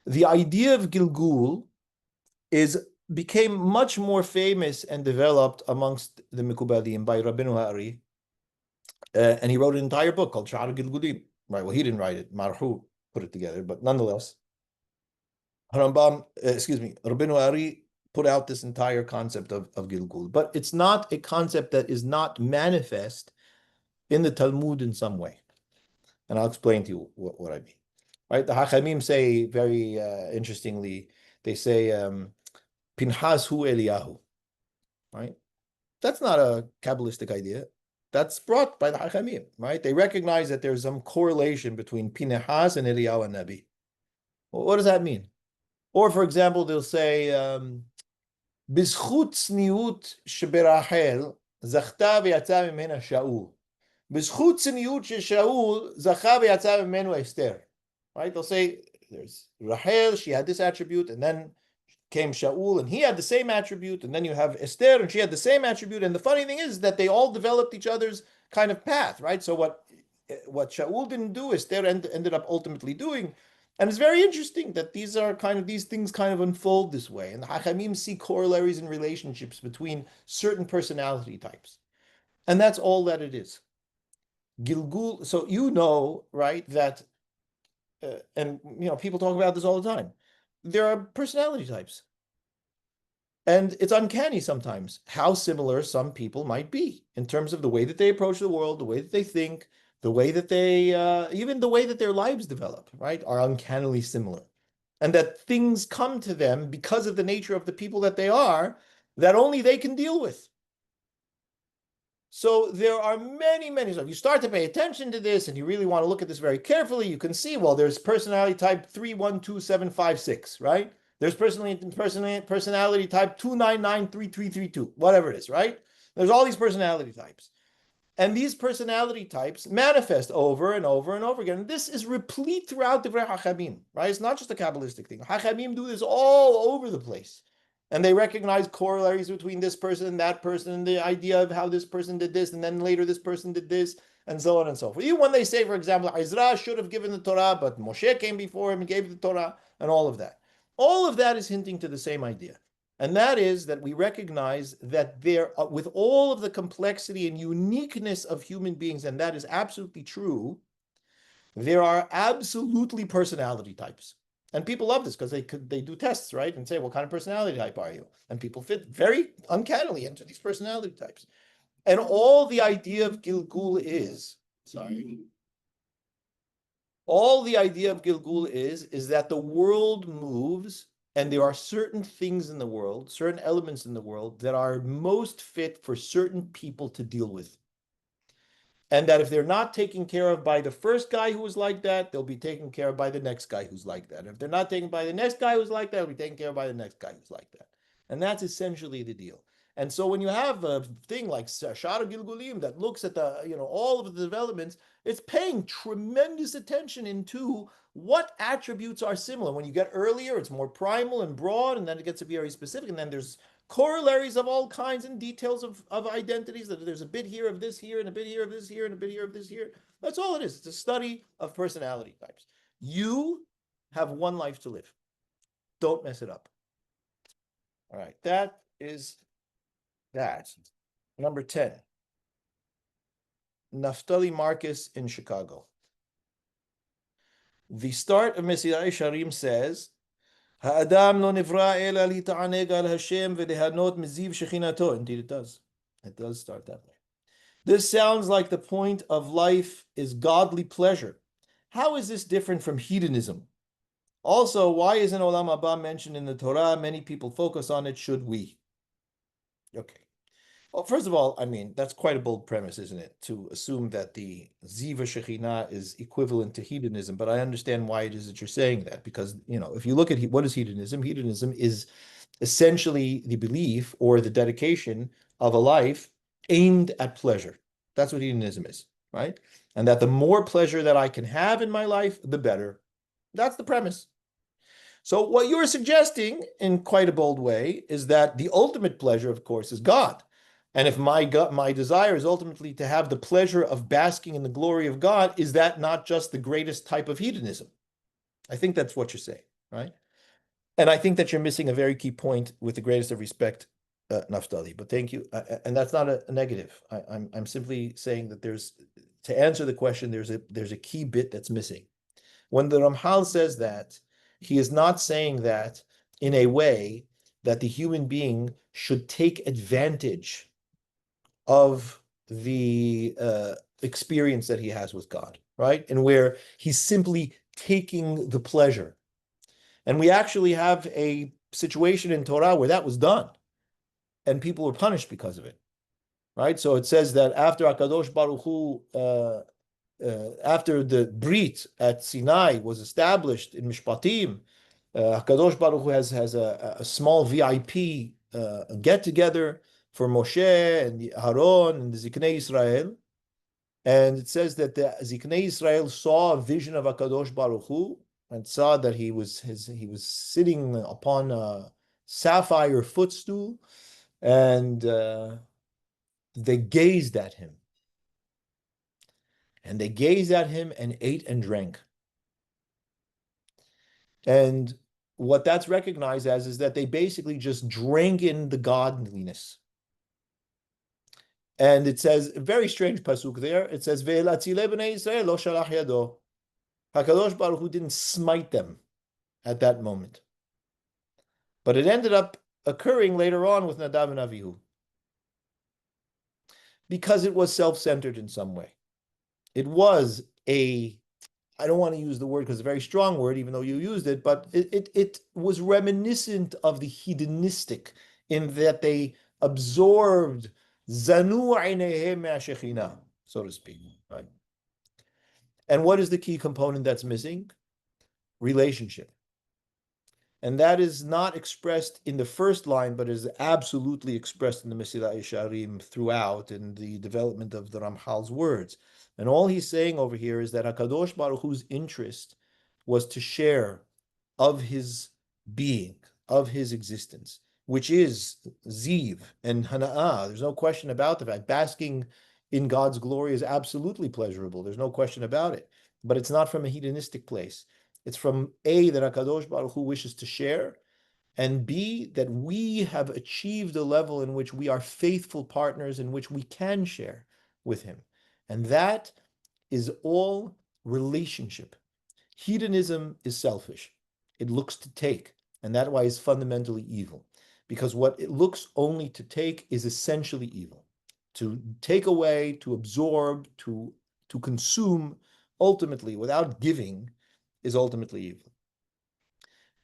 S2: The idea of Gilgul is became much more famous and developed amongst the Mikubalim by Rabbeinu Ha'ari. And he wrote an entire book called Sha'ar Gilgulim. Right, well, he didn't write it. Marhu put it together, but nonetheless, Rabbeinu Ha'ari put out this entire concept of Gilgul. But it's not a concept that is not manifest in the Talmud in some way. And I'll explain to you what I mean. Right, the Hachamim say very interestingly, they say, Pinchas hu Eliyahu. Right? That's not a Kabbalistic idea. That's brought by the Hachamim, right? They recognize that there's some correlation between Pinchas and Eliyahu Nabi. Well, what does that mean? Or, for example, they'll say, B'zchut tzniut sheberachel zachta v'yatza mimena Shaul. B'zchut tzniut sheShaul zacha v'yatza mimenu Esther. Right? They'll say, there's Rachel, she had this attribute, and then came Shaul, and he had the same attribute, and then you have Esther, and she had the same attribute. And the funny thing is that they all developed each other's kind of path, right? So what Shaul didn't do, Esther ended up ultimately doing. And it's very interesting that these things kind of unfold this way. And the Hachamim see corollaries and relationships between certain personality types. And that's all that it is. Gilgul, so right, that, and people talk about this all the time. There are personality types. And it's uncanny sometimes how similar some people might be in terms of the way that they approach the world, the way that they think, the way that they, even the way that their lives develop, right, are uncannily similar. And that things come to them because of the nature of the people that they are, that only they can deal with. So there are many, so if you start to pay attention to this and you really want to look at this very carefully, you can see, well, there's personality type 312756, right? There's personality type 2993332, whatever it is, right? There's all these personality types. And these personality types manifest over and over and over again. And this is replete throughout the Hachamim, right? It's not just a Kabbalistic thing. Hachamim do this all over the place. And they recognize corollaries between this person and that person, and the idea of how this person did this, and then later this person did this, and so on and so forth. Even when they say, for example, Ezra should have given the Torah, but Moshe came before him and gave the Torah, and all of that. All of that is hinting to the same idea. And that is that we recognize that there, with all of the complexity and uniqueness of human beings, and that is absolutely true, there are absolutely personality types. And people love this because they do tests, right? And say, what kind of personality type are you? And people fit very uncannily into these personality types. And all the idea of Gilgul is, all the idea of Gilgul is that the world moves, and there are certain things in the world, certain elements in the world that are most fit for certain people to deal with. And that if they're not taken care of by the first guy who was like that, they'll be taken care of by the next guy who's like that. And if they're not taken by the next guy who's like that, they'll be taken care of by the next guy who's like that. And that's essentially the deal. And so when you have a thing like Sha'ar Gilgulim that looks at the, all of the developments, it's paying tremendous attention into what attributes are similar. When you get earlier, it's more primal and broad, and then it gets to be very specific. And then there's corollaries of all kinds and details of identities, that there's a bit here of this here, and a bit here of this here, and a bit here of this here. That's all it is. It's a study of personality types. You have one life to live. Don't mess it up. All right, that is that. Number 10. Naftali Marcus in Chicago. The start of Mesilat Yesharim says, Ha'adam lo nivra ela lita'aneg al Hashem v'lehanot miziv shechinato. Indeed it does. It does start that way. This sounds like the point of life is godly pleasure. How is this different from hedonism? Also, why isn't Olam Haba mentioned in the Torah? Many people focus on it. Should we? Okay. Well, first of all, I mean, that's quite a bold premise, isn't it? To assume that the Ziva Shekhinah is equivalent to hedonism, but I understand why it is that you're saying that, because, if you look at what is hedonism is essentially the belief or the dedication of a life aimed at pleasure. That's what hedonism is, right? And that the more pleasure that I can have in my life, the better. That's the premise. So what you're suggesting in quite a bold way is that the ultimate pleasure, of course, is God. And if my desire is ultimately to have the pleasure of basking in the glory of God, is that not just the greatest type of hedonism? I think that's what you're saying, right? And I think that you're missing a very key point with the greatest of respect, Naftali. But thank you. And that's not a negative. I'm simply saying that to answer the question, there's a key bit that's missing. When the Ramchal says that, he is not saying that in a way that the human being should take advantage of the experience that he has with God, right? And where he's simply taking the pleasure. And we actually have a situation in Torah where that was done, and people were punished because of it, right? So it says that after Hakadosh Baruch Hu, after the Brit at Sinai was established in Mishpatim, Hakadosh Baruch Hu has a small VIP get together for Moshe and Aaron and the Ziknei Israel. And it says that the Ziknei Israel saw a vision of Hakadosh Baruch Hu and saw that he was sitting upon a sapphire footstool, and they gazed at him. And they gazed at him and ate and drank. And what that's recognized as is that they basically just drank in the godliness. And it says, a very strange pasuk there. It says, "Ve'elatzilei b'nei Yisrael lo shalach yado." Hakadosh Baruch Hu didn't smite them at that moment, but it ended up occurring later on with Nadav and Avihu because it was self-centered in some way. It was I don't want to use the word because it's a very strong word, even though you used it, but it was reminiscent of the hedonistic in that they absorbed zanu einehem me'ashechina, so to speak. Right? And what is the key component that's missing? Relationship. And that is not expressed in the first line, but is absolutely expressed in the Mesilat Yesharim throughout in the development of the Ramchal's words. And all he's saying over here is that HaKadosh Baruch Hu's interest was to share of his being, of his existence, which is Ziv and Hana'ah. There's no question about the fact. Basking in God's glory is absolutely pleasurable. There's no question about it. But it's not from a hedonistic place. It's from A, that HaKadosh Baruch Hu wishes to share, and B, that we have achieved a level in which we are faithful partners in which we can share with him. And that is all relationship. Hedonism is selfish. It looks to take, and that's why it's fundamentally evil. Because what it looks only to take is essentially evil. To take away, to absorb, to consume, ultimately, without giving, is ultimately evil.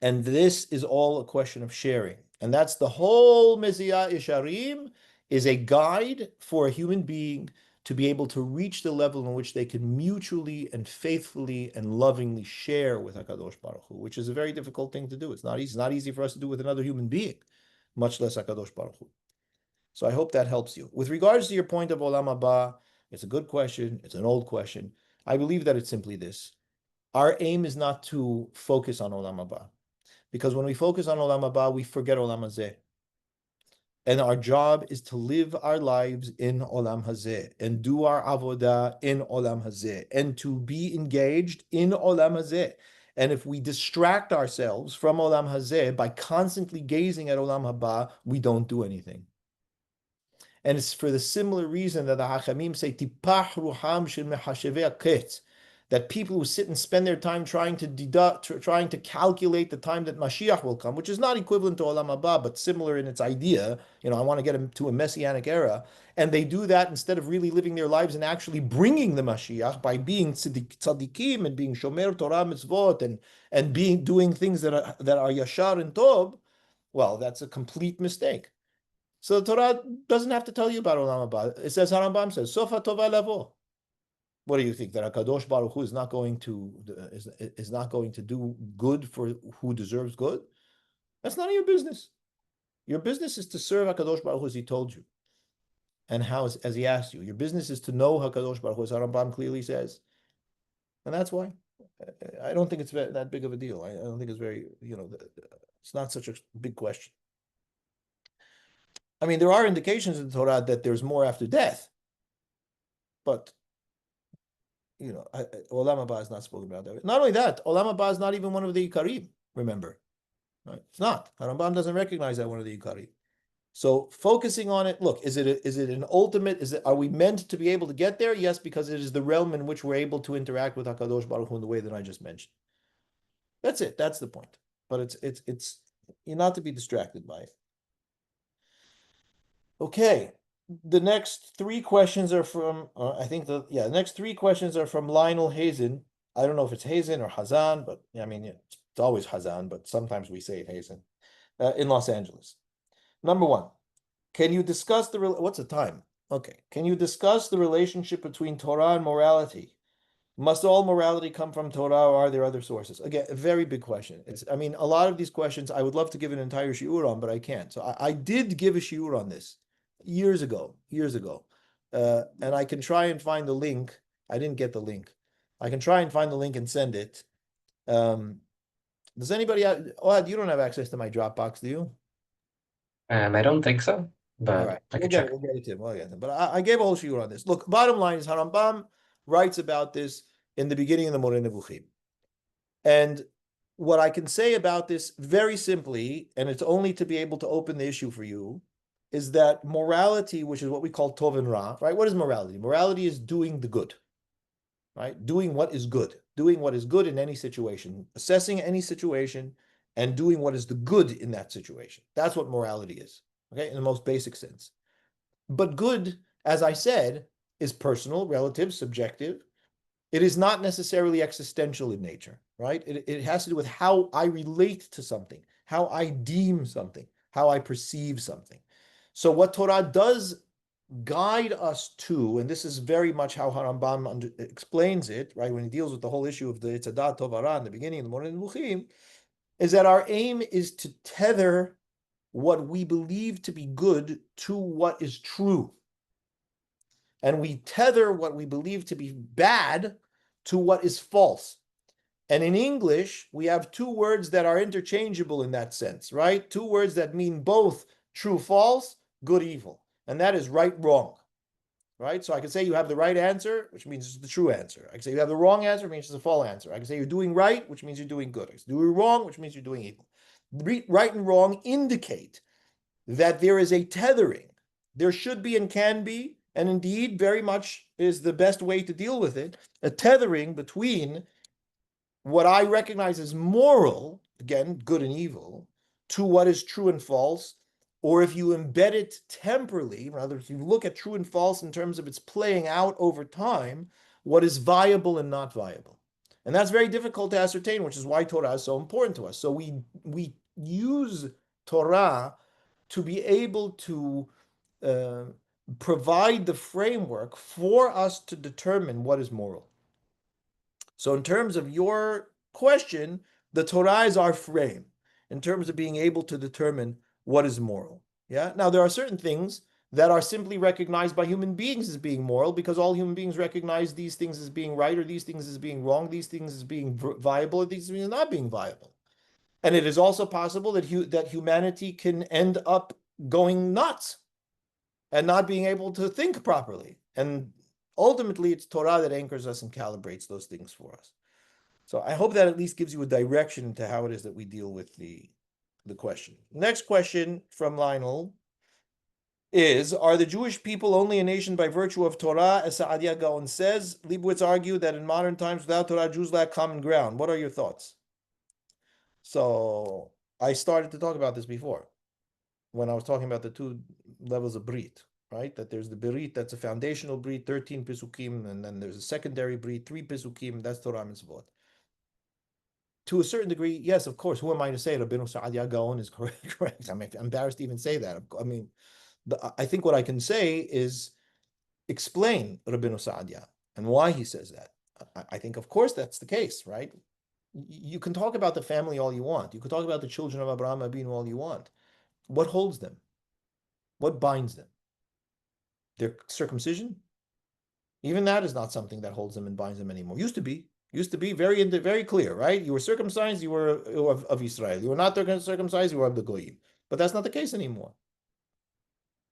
S2: And this is all a question of sharing. And that's the whole Mesilat Yesharim, is a guide for a human being to be able to reach the level in which they can mutually and faithfully and lovingly share with HaKadosh Baruch Hu, which is a very difficult thing to do. It's not easy. It's not easy for us to do with another human being, much less HaKadosh Baruch Hu. So I hope that helps you. With regards to your point of Olam Haba, it's a good question. It's an old question. I believe that it's simply this. Our aim is not to focus on Olam Haba, because when we focus on Olam Haba, we forget Olam Hazeh. And our job is to live our lives in Olam Hazeh and do our avodah in Olam Hazeh and to be engaged in Olam Hazeh. And if we distract ourselves from Olam Hazeh by constantly gazing at Olam Haba, we don't do anything. And it's for the similar reason that the Hachamim say, Tipach ruham shel mechashevei aketz, that people who sit and spend their time trying to deduct, trying to calculate the time that Mashiach will come, which is not equivalent to Olam Haba, but similar in its idea. I want to get them to a messianic era, and they do that instead of really living their lives and actually bringing the Mashiach by being tzaddikim and being shomer Torah mitzvot and doing things that are yashar and tov. Well, that's a complete mistake. So the Torah doesn't have to tell you about Olam Haba. It says, Harambam says, Sofa Tova Levo. What do you think, that HaKadosh Baruch Hu is not going to do good for who deserves good? That's none of your business. Your business is to serve HaKadosh Baruch Hu as he told you, and how as he asked you. Your business is to know HaKadosh Baruch Hu, as Harambam clearly says, and that's why. I don't think it's that big of a deal. I don't think it's very, it's not such a big question. I mean, there are indications in the Torah that there's more after death, but Olam Haba is not spoken about that. Not only that, Olam Haba is not even one of the Ikarim, remember. Right? It's not. Rambam doesn't recognize that one of the Yikari. So focusing on it, look, is it an ultimate? Are we meant to be able to get there? Yes, because it is the realm in which we're able to interact with Hakadosh Baruch Hu in the way that I just mentioned. That's it. That's the point. But it's you're not to be distracted by it. Okay. The next three questions are from the next three questions are from Lionel Hazen. I don't know if it's Hazen or Hazan, but I mean it's always Hazan, but sometimes we say it Hazen. In Los Angeles. Number one, can you discuss what's the time? Okay. Can you discuss the relationship between Torah and morality? Must all morality come from Torah, or are there other sources? Again, a very big question. A lot of these questions I would love to give an entire shiur on, but I can't. So I did give a shiur on this years ago. And I can try and find the link. I didn't get the link. I can try and find the link and send it. Does anybody have, you don't have access to my Dropbox, do you?
S1: I don't think so,
S2: All
S1: but
S2: right,
S1: I
S2: we'll
S1: could
S2: get
S1: check.
S2: it. We'll get it to him. We'll get it. But I gave a whole shiur on this. Look, bottom line is Harambam writes about this in the beginning of the Moreh Nevuchim. And what I can say about this very simply, and it's only to be able to open the issue for you, is that morality, which is what we call tov and ra, right? What is morality? Morality is doing the good, right? Doing what is good in any situation, assessing any situation and doing what is the good in that situation. That's what morality is, okay, in the most basic sense. But good, as I said, is personal, relative, subjective. It is not necessarily existential in nature, right? It has to do with how I relate to something, how I deem something, how I perceive something. So what Torah does guide us to, and this is very much how Harambam explains it, right? When he deals with the whole issue of the Itzadat Tovara in the beginning of the Moreh Nevuchim, is that our aim is to tether what we believe to be good to what is true. And we tether what we believe to be bad to what is false. And in English, we have two words that are interchangeable in that sense, right? Two words that mean both true, false, good, evil. And that is right, wrong, right? So I can say you have the right answer, which means it's the true answer. I can say you have the wrong answer, which means it's the false answer. I can say you're doing right, which means you're doing good. I can say doing wrong, which means you're doing evil. Right and wrong indicate that there is a tethering. There should be and can be, and indeed very much is the best way to deal with it, a tethering between what I recognize as moral, again, good and evil, to what is true and false, or if you embed it temporally, in other words, you look at true and false in terms of its playing out over time, what is viable and not viable. And that's very difficult to ascertain, which is why Torah is so important to us. So we use Torah to be able to provide the framework for us to determine what is moral. So in terms of your question, the Torah is our frame in terms of being able to determine what is moral. Yeah. Now there are certain things that are simply recognized by human beings as being moral because all human beings recognize these things as being right or these things as being wrong, these things as being viable or these things as not being viable. And it is also possible that humanity can end up going nuts and not being able to think properly. And ultimately, it's Torah that anchors us and calibrates those things for us. So I hope that at least gives you a direction into how it is that we deal with the question. Next question from Lionel is, are the Jewish people only a nation by virtue of Torah, as Saadia Gaon says? Leibowitz argued that in modern times, without Torah, Jews lack common ground. What are your thoughts? So I started to talk about this before when I was talking about the two levels of Brit, right? That there's the Brit, that's a foundational Brit, 13 Pisukim, and then there's a secondary Brit, 3 Pisukim, that's Torah Mitzvot. To a certain degree, yes, of course. Who am I to say Rabbeinu Saadia Gaon is correct? I mean, I'm embarrassed to even say that. I mean, I think what I can say is explain Rabbeinu Saadia and why he says that. I think, of course, that's the case, right? You can talk about the family all you want. You can talk about the children of Abraham Abinu all you want. What holds them? What binds them? Their circumcision? Even that is not something that holds them and binds them anymore. Used to be very clear, right? You were circumcised, you were of Israel. You were not circumcised, you were of the Goyim. But that's not the case anymore.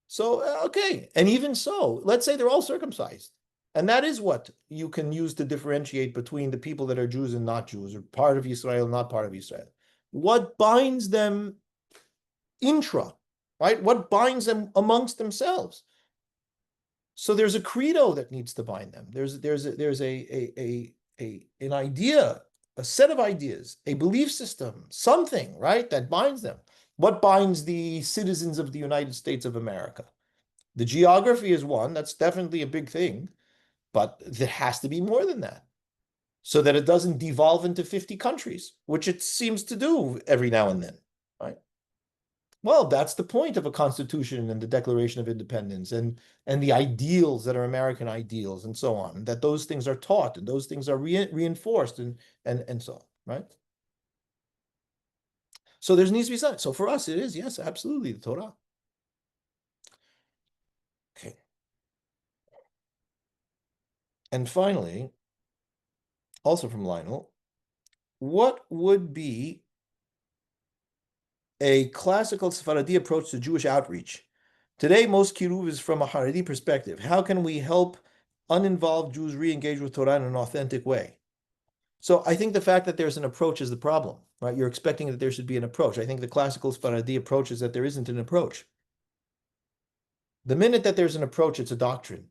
S2: So, okay. And even so, let's say they're all circumcised. And that is what you can use to differentiate between the people that are Jews and not Jews, or part of Israel, not part of Israel. what binds them right? What binds them amongst themselves? So there's a credo that needs to bind them. There's an idea, a set of ideas, a belief system, something, right, that binds them. What binds the citizens of the United States of America? The geography is one, that's definitely a big thing, but there has to be more than that so that it doesn't devolve into 50 countries, which it seems to do every now and then, right? Well, that's the point of a constitution and the Declaration of Independence and the ideals that are American ideals and so on, that those things are taught and those things are reinforced and so on, right? So there needs to be something. So for us, it is, yes, absolutely, the Torah. Okay. And finally, also from Lionel, what would be a classical Sephardi approach to Jewish outreach? Today, most kiruv is from a Haredi perspective. How can we help uninvolved Jews re-engage with Torah in an authentic way? So I think the fact that there's an approach is the problem, right? You're expecting that there should be an approach. I think the classical Sephardi approach is that there isn't an approach. The minute that there's an approach, it's a doctrine,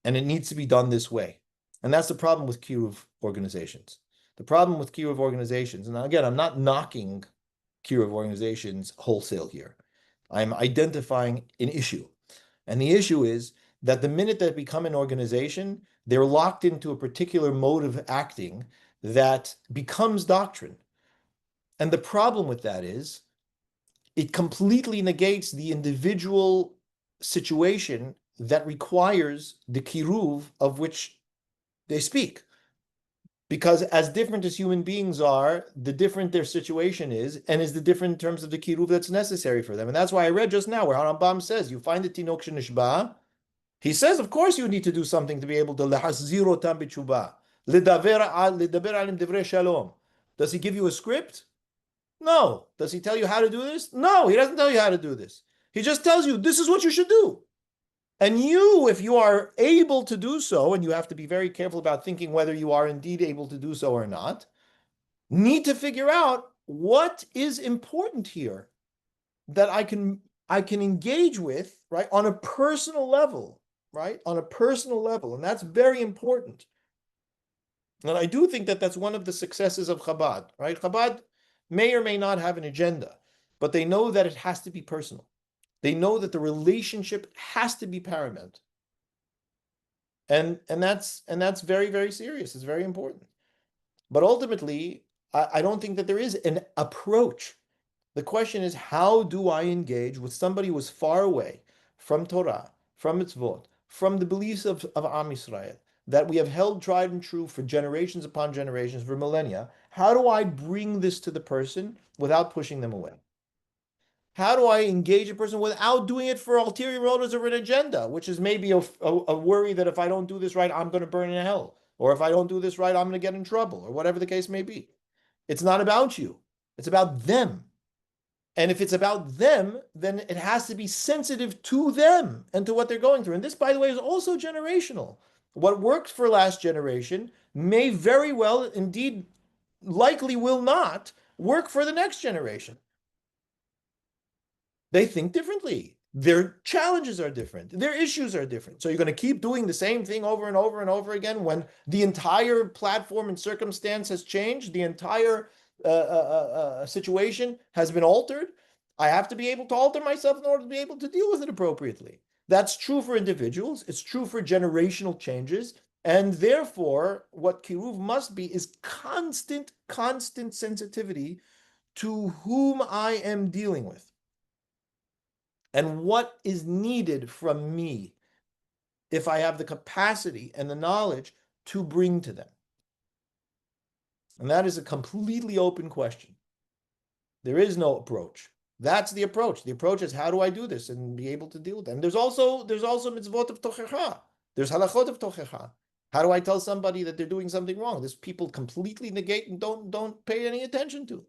S2: and it needs to be done this way. And that's the problem with kiruv organizations. The problem with kiruv organizations, and again, I'm not knocking kiruv organizations wholesale here. I'm identifying an issue. And the issue is that the minute they become an organization, they're locked into a particular mode of acting that becomes doctrine. And the problem with that is it completely negates the individual situation that requires the kiruv of which they speak. Because as different as human beings are, the different their situation is, and is the different in terms of the kiruv that's necessary for them. And that's why I read just now where Harambam says, you find the tinok shenishba. He says, of course, you need to do something to be able to lehazir otam b'tshuva, ledaber alim divrei shalom. Does he give you a script? No. Does he tell you how to do this? No, he doesn't tell you how to do this. He just tells you this is what you should do. And you, if you are able to do so, and you have to be very careful about thinking whether you are indeed able to do so or not, need to figure out what is important here that I can engage with, right, on a personal level, right, on a personal level, and that's very important. And I do think that that's one of the successes of Chabad, right? Chabad may or may not have an agenda, but they know that it has to be personal. They know that the relationship has to be paramount. And that's very, very serious. It's very important. But ultimately, I don't think that there is an approach. The question is, how do I engage with somebody who is far away from Torah, from Mitzvot, from the beliefs of Am Yisrael, that we have held tried and true for generations upon generations, for millennia? How do I bring this to the person without pushing them away? How do I engage a person without doing it for ulterior motives or an agenda, which is maybe a worry that if I don't do this right, I'm going to burn in hell, or if I don't do this right, I'm going to get in trouble, or whatever the case may be. It's not about you. It's about them. And if it's about them, then it has to be sensitive to them and to what they're going through. And this, by the way, is also generational. What worked for last generation may very well, indeed, likely will not work for the next generation. They think differently. Their challenges are different. Their issues are different. So you're going to keep doing the same thing over and over and over again when the entire platform and circumstance has changed, the entire situation has been altered. I have to be able to alter myself in order to be able to deal with it appropriately. That's true for individuals. It's true for generational changes. And therefore, what kiruv must be is constant sensitivity to whom I am dealing with and what is needed from me if I have the capacity and the knowledge to bring to them. And that is a completely open question. There is no approach. That's the approach. The approach is, how do I do this and be able to deal with them? There's also mitzvot of tochecha. There's halachot of tochecha. How do I tell somebody that they're doing something wrong? This people completely negate and don't pay any attention to.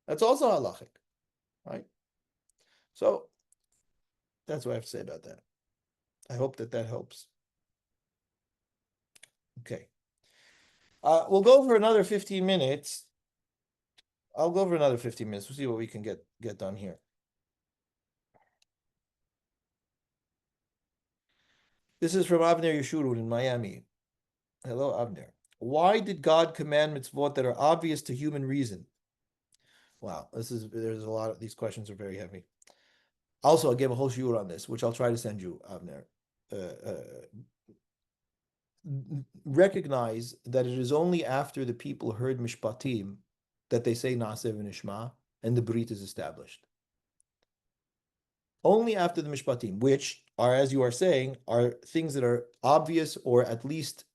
S2: That's also halachic, right? So that's what I have to say about that. I hope that helps. Okay. We'll go for another 15 minutes. I'll go over another 15 minutes. We'll see what we can get done here. This is from Avner Yeshurun in Miami. Hello, Avner. Why did God command mitzvot that are obvious to human reason? Wow, there's a lot of these questions are very heavy. Also, I'll give a whole shiur on this, which I'll try to send you, Avner. Recognize that it is only after the people heard mishpatim that they say Na'aseh v'nishma and the brit is established. Only after the mishpatim, which are, as you are saying, are things that are obvious or at least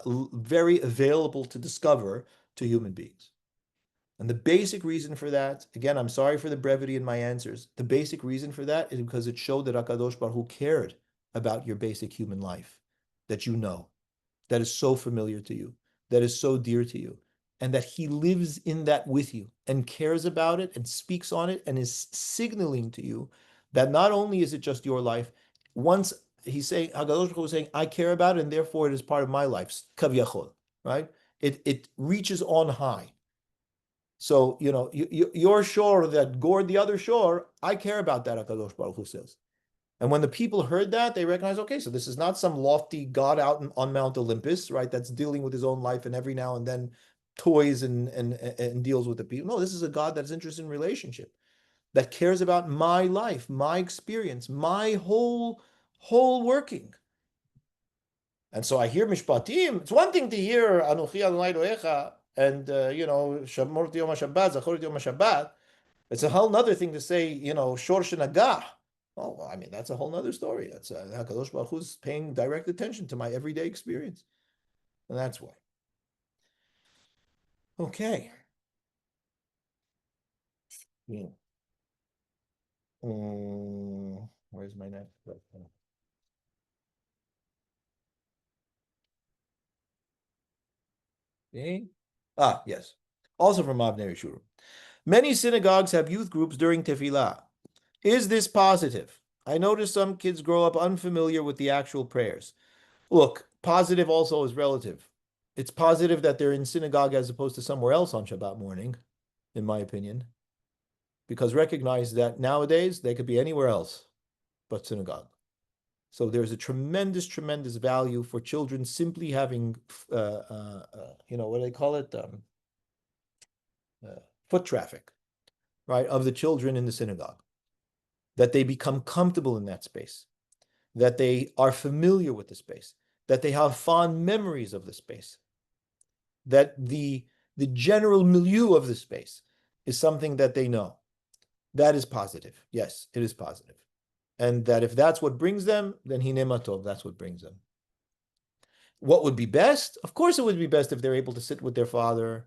S2: very available to discover to human beings. And the basic reason for that, again, I'm sorry for the brevity in my answers. The basic reason for that is because it showed that HaKadosh Baruch Hu cared about your basic human life that you know, that is so familiar to you, that is so dear to you, and that he lives in that with you and cares about it and speaks on it and is signaling to you that not only is it just your life, once he's saying, HaKadosh Baruch Hu is saying, I care about it and therefore it is part of my life, kavyachol, right? It reaches on high. So, your shore that gored the other shore, I care about that, HaKadosh Baruch Hu says. And when the people heard that, they recognized, okay, so this is not some lofty God out on Mount Olympus, right? That's dealing with his own life and every now and then toys and deals with the people. No, this is a God that's interested in relationship, that cares about my life, my experience, my whole working. And so I hear mishpatim. It's one thing to hear Anuchi Adonai Elohecha and Shamorti Yom HaShabbat, Zachorti Yom HaShabbat. It's a whole other thing to say, Shor Shenagah. Oh, I mean, that's a whole other story. That's HaKadosh Baruch Hu's paying direct attention to my everyday experience. And that's why. Okay. Yeah. Where's my next question? Okay. Yes. Also from Avner Yeshurun. Many synagogues have youth groups during tefillah. Is this positive? I notice some kids grow up unfamiliar with the actual prayers. Look, positive also is relative. It's positive that they're in synagogue as opposed to somewhere else on Shabbat morning, in my opinion, because recognize that nowadays they could be anywhere else but synagogue. So there's a tremendous, tremendous value for children simply having, what do they call it? Foot traffic, right, of the children in the synagogue, that they become comfortable in that space, that they are familiar with the space, that they have fond memories of the space, that the general milieu of the space is something that they know. That is positive. Yes, it is positive. And that if that's what brings them, then hinei ma tov, that's what brings them. What would be best? Of course, it would be best if they're able to sit with their father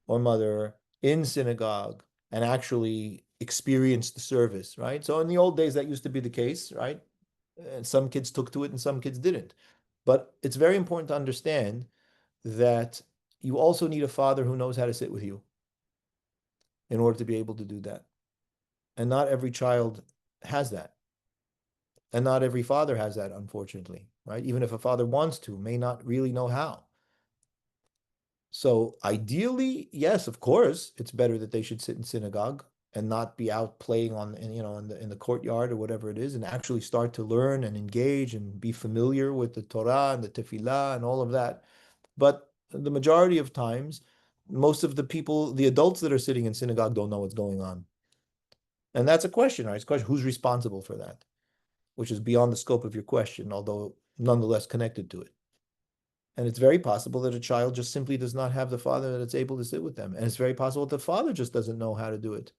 S2: or mother in synagogue and actually experience the service, right? So in the old days, that used to be the case, right? And some kids took to it and some kids didn't. But it's very important to understand that you also need a father who knows how to sit with you in order to be able to do that. And not every child has that. And not every father has that, unfortunately, right? Even if a father wants to, may not really know how. So ideally, yes, of course, it's better that they should sit in synagogue and not be out playing in the courtyard or whatever it is, and actually start to learn and engage and be familiar with the Torah and the Tefillah and all of that. But the majority of times, most of the people, the adults that are sitting in synagogue don't know what's going on. And that's a question, right? It's a question, who's responsible for that? Which is beyond the scope of your question, although nonetheless connected to it. And it's very possible that a child just simply does not have the father that's able to sit with them. And it's very possible that the father just doesn't know how to do it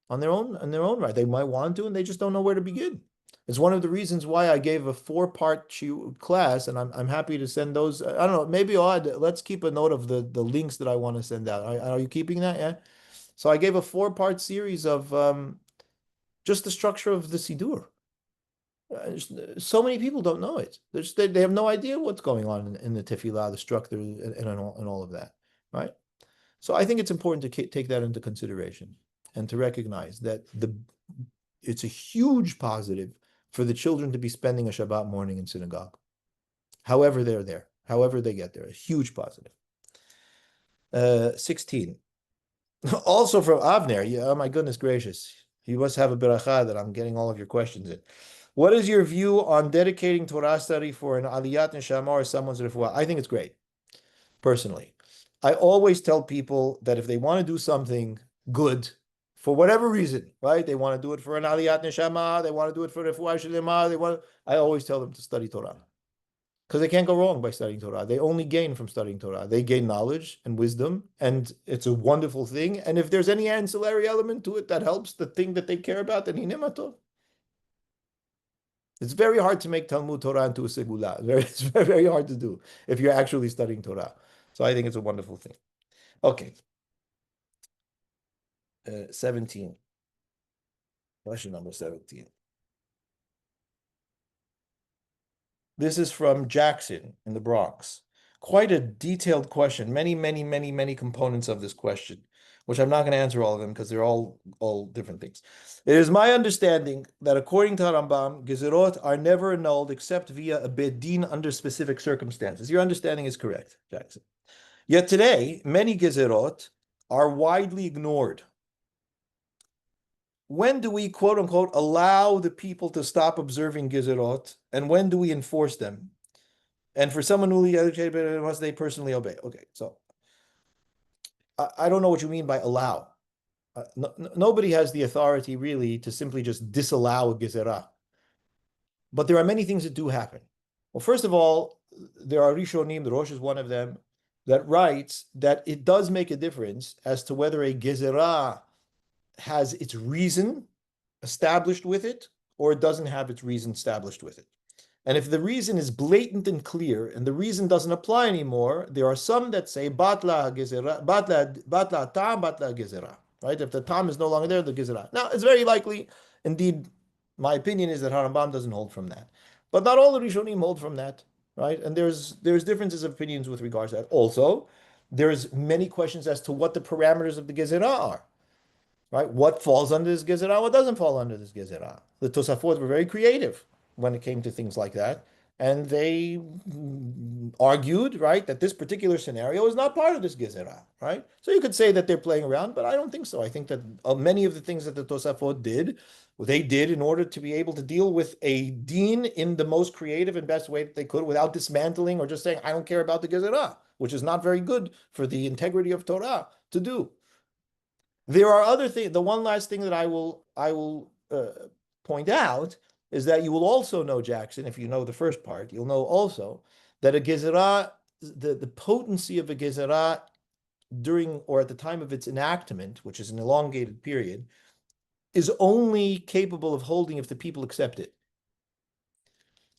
S2: on their own right. They might want to, and they just don't know where to begin. It's one of the reasons why I gave a 4-part class, and I'm happy to send those. I don't know, maybe let's keep a note of the links that I want to send out. Are you keeping that? Yeah. So I gave a 4-part series of just the structure of the Sidur. So many people don't know it. They have no idea what's going on in the tefillah, the structure, and all of that, right? So I think it's important to take that into consideration and to recognize that it's a huge positive for the children to be spending a Shabbat morning in synagogue, however they're there, however they get there, a huge positive. 16. Also from Avner. Yeah, oh my goodness gracious. You must have a beracha that I'm getting all of your questions in. What is your view on dedicating Torah study for an aliyat neshama or someone's refuah? I think it's great, personally. I always tell people that if they want to do something good, for whatever reason, right? They want to do it for an aliyat neshama, they want to do it for refuah shlema, I always tell them to study Torah. Because they can't go wrong by studying Torah. They only gain from studying Torah. They gain knowledge and wisdom, and it's a wonderful thing. And if there's any ancillary element to it that helps the thing that they care about, then hinema tov. It's very hard to make Talmud Torah into a segula. It's very, very hard to do if you're actually studying Torah. So I think it's a wonderful thing. Okay. 17. Question number 17. This is from Jackson in the Bronx. Quite a detailed question. Many, many, many, many components of this question, which I'm not going to answer all of them because they're all different things. It is my understanding that according to Rambam, gezerot are never annulled except via a bet din under specific circumstances. Your understanding is correct, Jackson. Yet today, many gezerot are widely ignored. When do we, quote unquote, allow the people to stop observing gezerot, and when do we enforce them? And for someone newly educated, must they personally obey? Okay, so I don't know what you mean by allow. Nobody has the authority really to simply just disallow a gezerah. But there are many things that do happen. Well, first of all, there are Rishonim, the Rosh is one of them, that writes that it does make a difference as to whether a gezerah has its reason established with it or it doesn't have its reason established with it. And if the reason is blatant and clear and the reason doesn't apply anymore, there are some that say batla gezerah, batla tam, batla gezerah. Right? If the tam is no longer there, the gezerah. Now, it's very likely, indeed, my opinion is that Harambam doesn't hold from that. But not all the Rishonim hold from that, right? And there's differences of opinions with regards to that. Also, there's many questions as to what the parameters of the gezerah are. Right? What falls under this gezerah? What doesn't fall under this gezerah? The Tosafot were very creative when it came to things like that, and they argued, right, that this particular scenario is not part of this gezerah, right? So you could say that they're playing around, but I don't think so. I think that many of the things that the Tosafot did, they did in order to be able to deal with a deen in the most creative and best way that they could, without dismantling or just saying, I don't care about the gezerah, which is not very good for the integrity of Torah to do. There are other things. The one last thing that I will point out is that you will also know, Jackson, if you know the first part, you'll know also that a gezerah, the potency of a gezerah during or at the time of its enactment, which is an elongated period, is only capable of holding if the people accept it.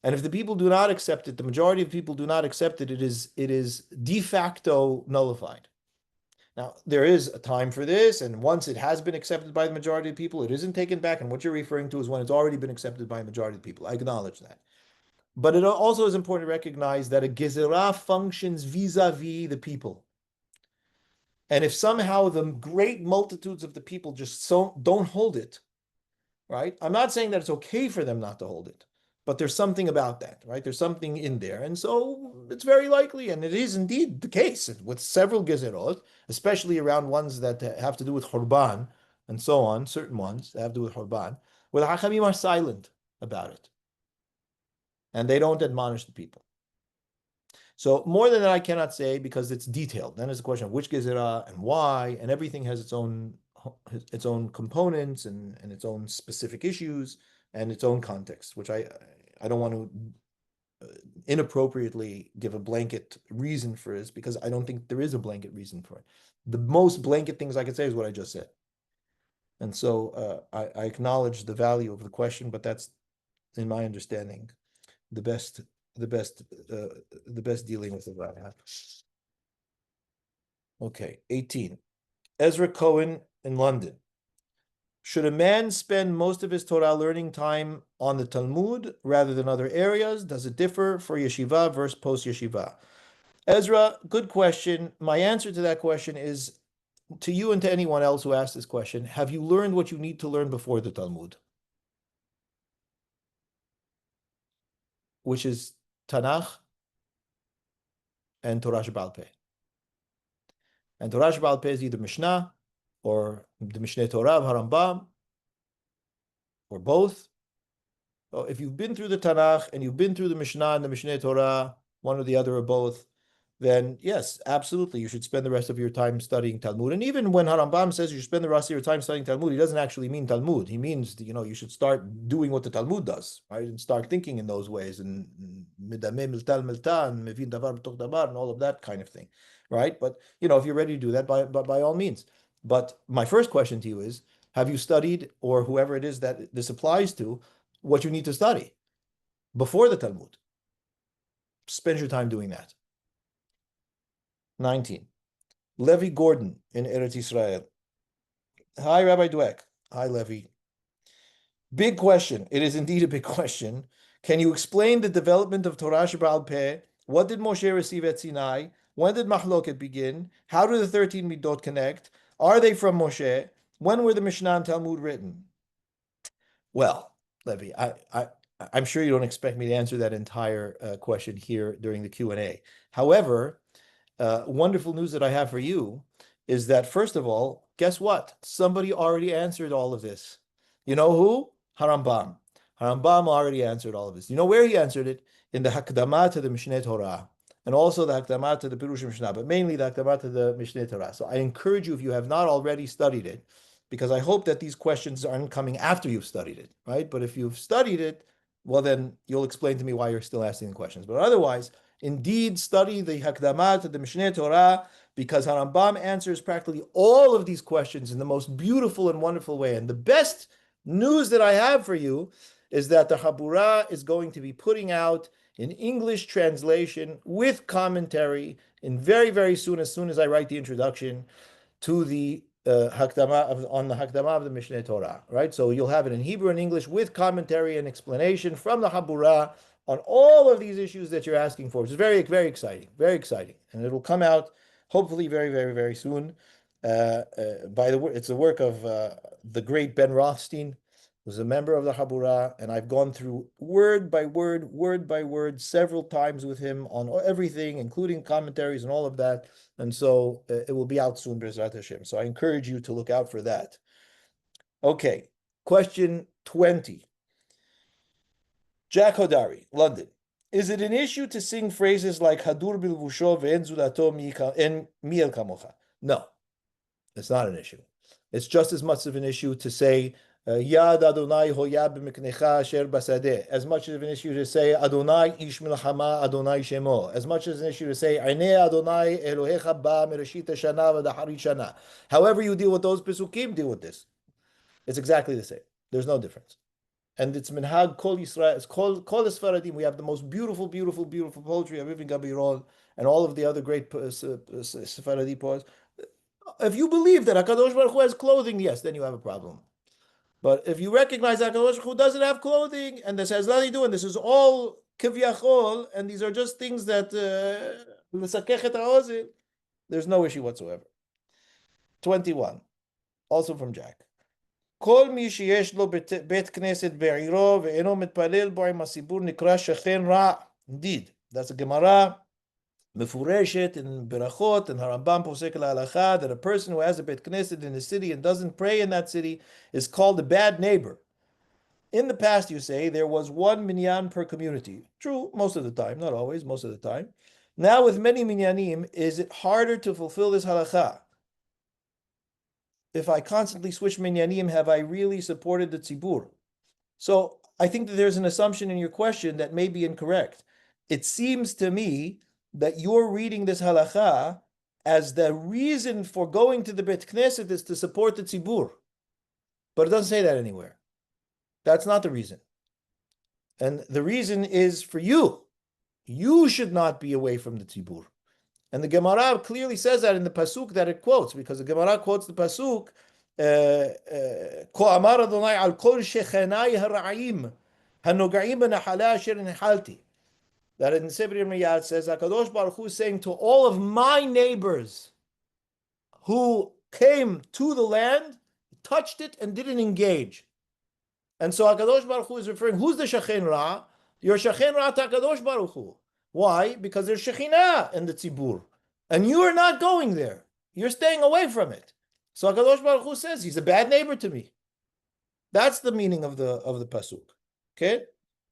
S2: And if the people do not accept it, the majority of people do not accept it, it is de facto nullified. Now, there is a time for this, and once it has been accepted by the majority of people, it isn't taken back, and what you're referring to is when it's already been accepted by the majority of people. I acknowledge that. But it also is important to recognize that a gezerah functions vis-a-vis the people. And if somehow the great multitudes of the people just don't hold it, right? I'm not saying that it's okay for them not to hold it, but there's something about that, right? There's something in there. And so it's very likely, and it is indeed the case with several gezerot, especially around ones that have to do with Khurban and so on, certain ones that have to do with Khurban, where the Hachamim are silent about it. And they don't admonish the people. So more than that, I cannot say because it's detailed. Then it's a question of which gezerah and why, and everything has its own components and its own specific issues and its own context, which I don't want to inappropriately give a blanket reason for this because I don't think there is a blanket reason for it. The most blanket things I could say is what I just said. And so I acknowledge the value of the question, but that's, in my understanding, the best dealing with it that I have. Okay, 18. Ezra Cohen in London. Should a man spend most of his Torah learning time on the Talmud rather than other areas? Does it differ for yeshiva versus post-yeshiva? Ezra, good question. My answer to that question is, to you and to anyone else who asked this question, have you learned what you need to learn before the Talmud? Which is Tanakh and Torah Sheba'al Peh. And Torah Sheba'al Peh is either Mishnah or the Mishneh Torah of Harambam, or both. So if you've been through the Tanakh and you've been through the Mishnah and the Mishneh Torah, one or the other or both, then yes, absolutely, you should spend the rest of your time studying Talmud. And even when Harambam says you should spend the rest of your time studying Talmud, he doesn't actually mean Talmud. He means, you should start doing what the Talmud does, right? And start thinking in those ways, and midameh miltal miltan, mevin davar b'toch davar, and all of that kind of thing, right? But, if you're ready to do that, by all means. But my first question to you is, have you studied, or whoever it is that this applies to, what you need to study before the Talmud? Spend your time doing that. 19. Levi Gordon in Eretz Israel. Hi, Rabbi Dweck. Hi, Levi. Big question. It is indeed a big question. Can you explain the development of Torah Sheba'al Peh? What did Moshe receive at Sinai? When did Mahloket begin? How do the 13 Midot connect? Are they from Moshe? When were the Mishnah and Talmud written? Well, Levi, I'm sure you don't expect me to answer that entire question here during the Q&A. However, wonderful news that I have for you is that, first of all, guess what? Somebody already answered all of this. You know who? Harambam. Harambam already answered all of this. You know where he answered it? In the Hakdamah to the Mishneh Torah, and also the Hakdamah to the Pirush Mishnah, but mainly the Hakdamah to the Mishneh Torah. So I encourage you, if you have not already studied it, because I hope that these questions aren't coming after you've studied it, right? But if you've studied it, well, then you'll explain to me why you're still asking the questions. But otherwise, indeed, study the Hakdamah to the Mishneh Torah, because Harambam answers practically all of these questions in the most beautiful and wonderful way. And the best news that I have for you is that the Habura is going to be putting out an English translation with commentary in very, very soon, as I write the introduction to the Hakdamah on the Hakdamah of the Mishneh Torah, right? So you'll have it in Hebrew and English with commentary and explanation from the Habura on all of these issues that you're asking for. It's very, very exciting, and it'll come out hopefully very, very, very soon. By the way, it's the work of the great Ben Rothstein, who's a member of the Habura, and I've gone through word by word, several times with him on everything, including commentaries and all of that. And so it will be out soon, B'ezrat Hashem. So I encourage you to look out for that. Okay, question 20. Jack Hodari, London. Is it an issue to sing phrases like Hadur bilvusho ve'en zulato mi el kamocha? No, it's not an issue. It's just as much of an issue to say Yad Adonai hoya b'miknecha asher basadeh, as much of an issue to say Adonai ish milchama Adonai shemo, as much as an issue to say Einei Adonai Elohecha ba mereshit hashana v'daharit shana. However you deal with those pesukim, deal with this. It's exactly the same. There's no difference. And it's minhag kol Yisrael, it's kol Sfaradim. We have the most beautiful poetry of Ibn Gabiron and all of the other great Sephardi poets. If you believe that HaKadosh Baruch Hu has clothing, yes, then you have a problem. But if you recognize that HaKadosh Baruch Hu doesn't have clothing, and this has nothing to do, and this is all kivyachol, and these are just things that there's no issue whatsoever. 21, also from Jack. כל מי שיש לו בית כנסת בעירו ואינו מתפלל בו עם הציבור נקרא שכן רע. Indeed, that's a Gemara מפורשת in Berachot, and Harambam posek להלכה, that a person who has a beit knesset in a city and doesn't pray in that city is called a bad neighbor. In the past, you say, there was one minyan per community. True, most of the time, not always, most of the time. Now with many minyanim, is it harder to fulfill this halakha? If I constantly switch minyanim, have I really supported the tzibur? So I think that there's an assumption in your question that may be incorrect. It seems to me that you're reading this halakha as the reason for going to the Bet Knesset is to support the tzibur. But it doesn't say that anywhere. That's not the reason. And the reason is for you. You should not be away from the tzibur. And the Gemara clearly says that in the pasuk that it quotes, because the Gemara quotes the pasuk, Ko amar Adonai al kol shechenai hara'im hanogaim b'nachala asher nehalti. That in Sefer Yirmiyah says, HaKadosh Baruch Hu is saying to all of my neighbors who came to the land, touched it, and didn't engage. And so HaKadosh Baruch Hu is referring, who's the Shechen Ra? You're Shechen Ra to HaKadosh Baruch Hu. Why? Because there's Shekhinah in the Tzibur. And you are not going there. You're staying away from it. So HaKadosh Baruch Hu says he's a bad neighbor to me. That's the meaning of the pasuk. Okay,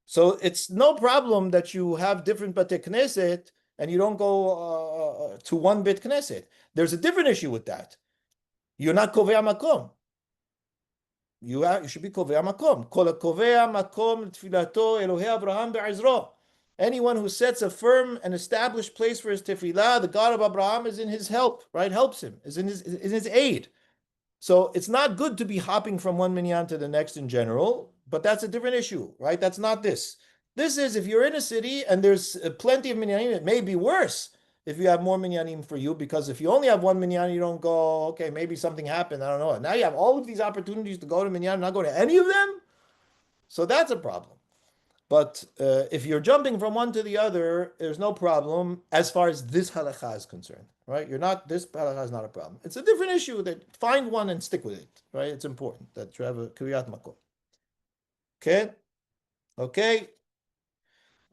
S2: so it's no problem that you have different Bate Knesset and you don't go to one Beit Knesset. There's a different issue with that. You're not Kovea Makom. You should be Kovea Makom. Kol Kovea Makom Tfilato Elohei Abraham Be'ezro. Anyone who sets a firm and established place for his tefillah, the God of Abraham is in his help, right? Helps him, is in his aid. So it's not good to be hopping from one minyan to the next in general, but that's a different issue, right? That's not this. This is if you're in a city and there's plenty of minyanim, it may be worse if you have more minyanim for you, because if you only have one minyan, you don't go, okay, maybe something happened, I don't know. Now you have all of these opportunities to go to minyan, not go to any of them. So that's a problem. But if you're jumping from one to the other, there's no problem as far as this halakha is concerned, right? This halakha is not a problem. It's a different issue that find one and stick with it, right? It's important that you have a kriyat makom. Okay.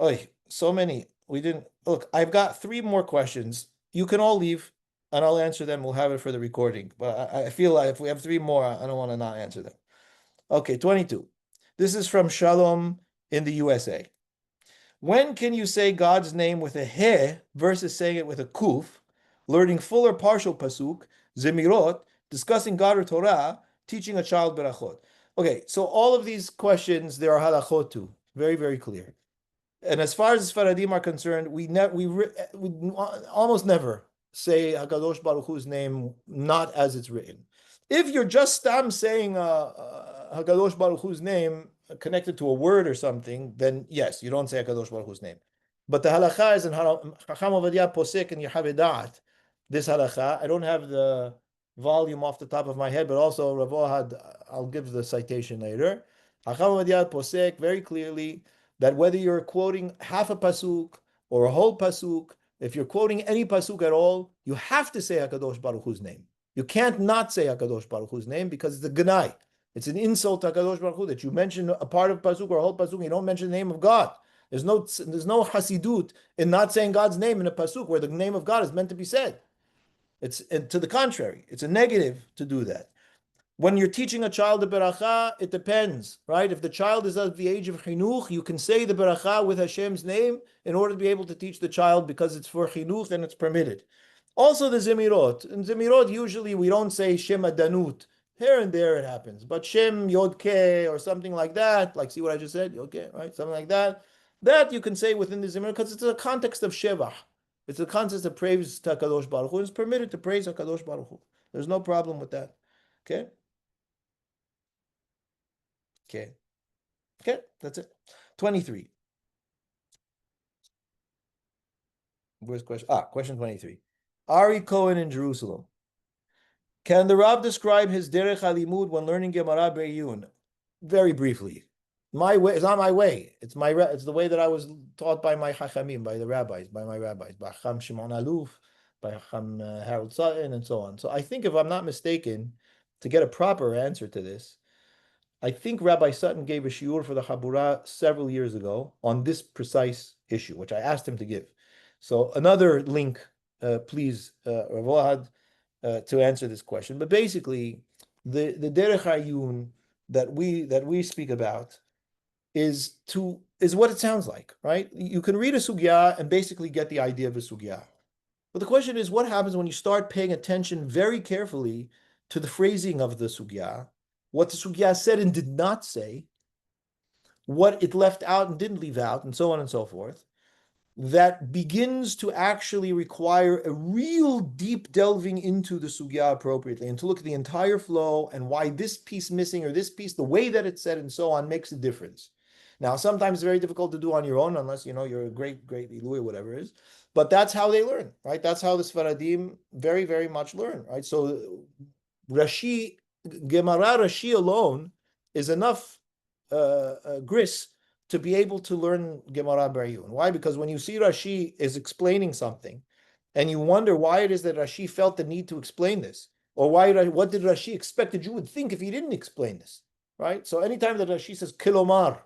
S2: Oy, so many. We didn't, look, I've got 3 more questions. You can all leave and I'll answer them. We'll have it for the recording. But I feel like if we have 3 more, I don't want to not answer them. Okay, 22. This is from Shalom in the USA. When can you say God's name with a he versus saying it with a kuf, learning full or partial pasuk, zemirot, discussing God or Torah, teaching a child berachot? Okay, so all of these questions, there are halachot too. Very, very clear. And as far as Sfaradim are concerned, we almost never say HaKadosh Baruch Hu's name not as it's written. If you're just saying HaKadosh Baruch Hu's name connected to a word or something, then yes, you don't say HaKadosh Baruch Hu's name. But the halakha is in Chacham Ovadia Posek and Yehaveh Da'at. This halakha, I don't have the volume off the top of my head, but also Rav Ohad, I'll give the citation later. Chacham Ovadia Posek very clearly that whether you're quoting half a pasuk or a whole pasuk, if you're quoting any pasuk at all, you have to say HaKadosh Baruch Hu's name. You can't not say HaKadosh Baruch Hu's name because it's a genai. It's an insult to HaKadosh Baruch Hu that you mention a part of pasuk or a whole pasuk and you don't mention the name of God. There's no hasidut in not saying God's name in a pasuk where the name of God is meant to be said. It's to the contrary. It's a negative to do that. When you're teaching a child the beracha, it depends, right? If the child is at the age of chinuch, you can say the beracha with Hashem's name in order to be able to teach the child because it's for chinuch and it's permitted. Also the zemirot. In zemirot, usually we don't say Shem Adanut. Here and there it happens. But Shem Yodke or something like that, like see what I just said? Yodke, right? Something like that. That you can say within the zemirot because it's a context of Shevach. It's a context of praise to HaKadosh Baruch Hu. It's permitted to praise HaKadosh Baruch Hu. There's no problem with that. Okay? Okay, that's it. 23. Where's question? Question 23. Ari Cohen in Jerusalem. Can the Rav describe his derech halimud when learning Gemara Be'iyun? Very briefly. My way, it's not my way. It's the way that I was taught by my chachamim, by my rabbis, by Chacham Shimon Aluf, by Chacham Harold Sutton, and so on. So I think, if I'm not mistaken, to get a proper answer to this, I think Rabbi Sutton gave a shiur for the Chabura several years ago on this precise issue, which I asked him to give. So another link, please, Rav Ohad, to answer this question. But basically, the derech hayun that we speak about is what it sounds like, right? You can read a sugya and basically get the idea of a sugya. But the question is, what happens when you start paying attention very carefully to the phrasing of the sugya, what the sugya said and did not say, what it left out and didn't leave out, and so on and so forth, that begins to actually require a real deep delving into the sugya appropriately and to look at the entire flow and why this piece missing or this piece, the way that it's said and so on, makes a difference. Now, sometimes it's very difficult to do on your own unless, you're a great Ilui, whatever it is. But that's how they learn, right? That's how the Sfaradim very, very much learn, right? So Rashi, Gemara Rashi alone is enough gris to be able to learn Gemara Be'iyun. Why? Because when you see Rashi is explaining something, and you wonder why it is that Rashi felt the need to explain this, or what did Rashi expect that you would think if he didn't explain this, right? So anytime that Rashi says kilomar,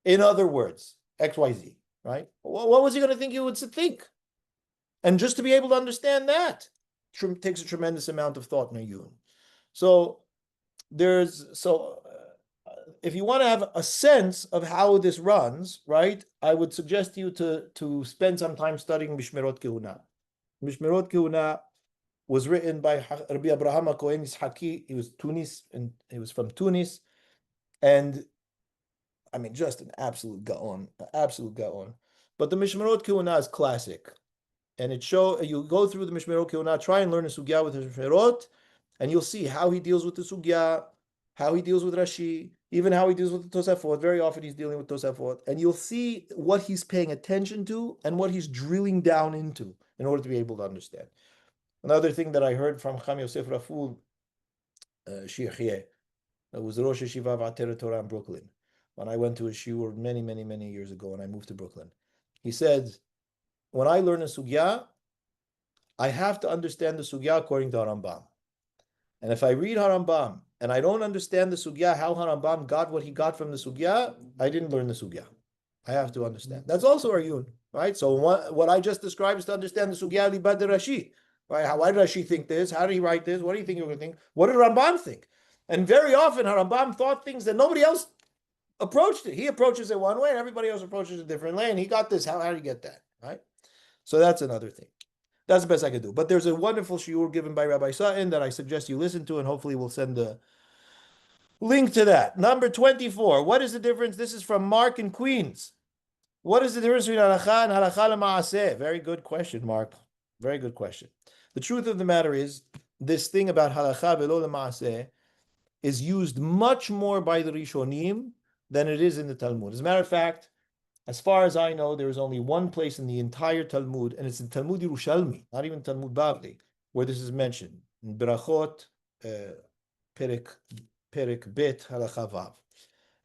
S2: in other words, XYZ, right? What was he going to think you would think? And just to be able to understand that takes a tremendous amount of thought in a yun. So if you want to have a sense of how this runs, right, I would suggest you to spend some time studying Mishmerot Kehuna. Mishmerot Kehuna was written by Rabbi Abraham HaKohen Yishaki. He was from Tunis, and I mean, just an absolute gaon. But the Mishmerot Kehuna is classic, and you go through the Mishmerot Kehuna, try and learn a sugya with the Mishmerot, and you'll see how he deals with the sugya, how he deals with Rashi, even how he deals with the Tosafot. Very often he's dealing with Tosafot, and you'll see what he's paying attention to and what he's drilling down into in order to be able to understand. Another thing that I heard from Cham Yosef Raful, Shiachye, that was Rosh Yeshiva V'Ateret Torah in Brooklyn, when I went to a shiur many, many, many years ago when I moved to Brooklyn. He said, when I learn a sugya, I have to understand the sugya according to Harambam. And if I read Harambam and I don't understand the sugya, how Harambam got what he got from the sugya, I didn't learn the sugya. I have to understand. That's also our yun, right? So what I just described is to understand the sugya libad Rashi, right? Why did Rashi think this? How did he write this? What do you think you're going to think? What did Rambam think? And very often Harambam thought things that nobody else approached it. He approaches it one way, and everybody else approaches it a different way. And he got this. How did he get that? Right? So that's another thing. That's the best I could do. But there's a wonderful shiur given by Rabbi Sutton that I suggest you listen to, and hopefully we'll send the link to that. Number 24. What is the difference? This is from Mark in Queens. What is the difference between halakha and halakha l'maaseh? Very good question, Mark. Very good question. The truth of the matter is, this thing about halakha v'lo l'maaseh is used much more by the Rishonim than it is in the Talmud. As a matter of fact, as far as I know, there is only one place in the entire Talmud, and it's in Talmud Yerushalmi, not even Talmud Bavli, where this is mentioned. In Berachot, Perek Bet Halacha Vav.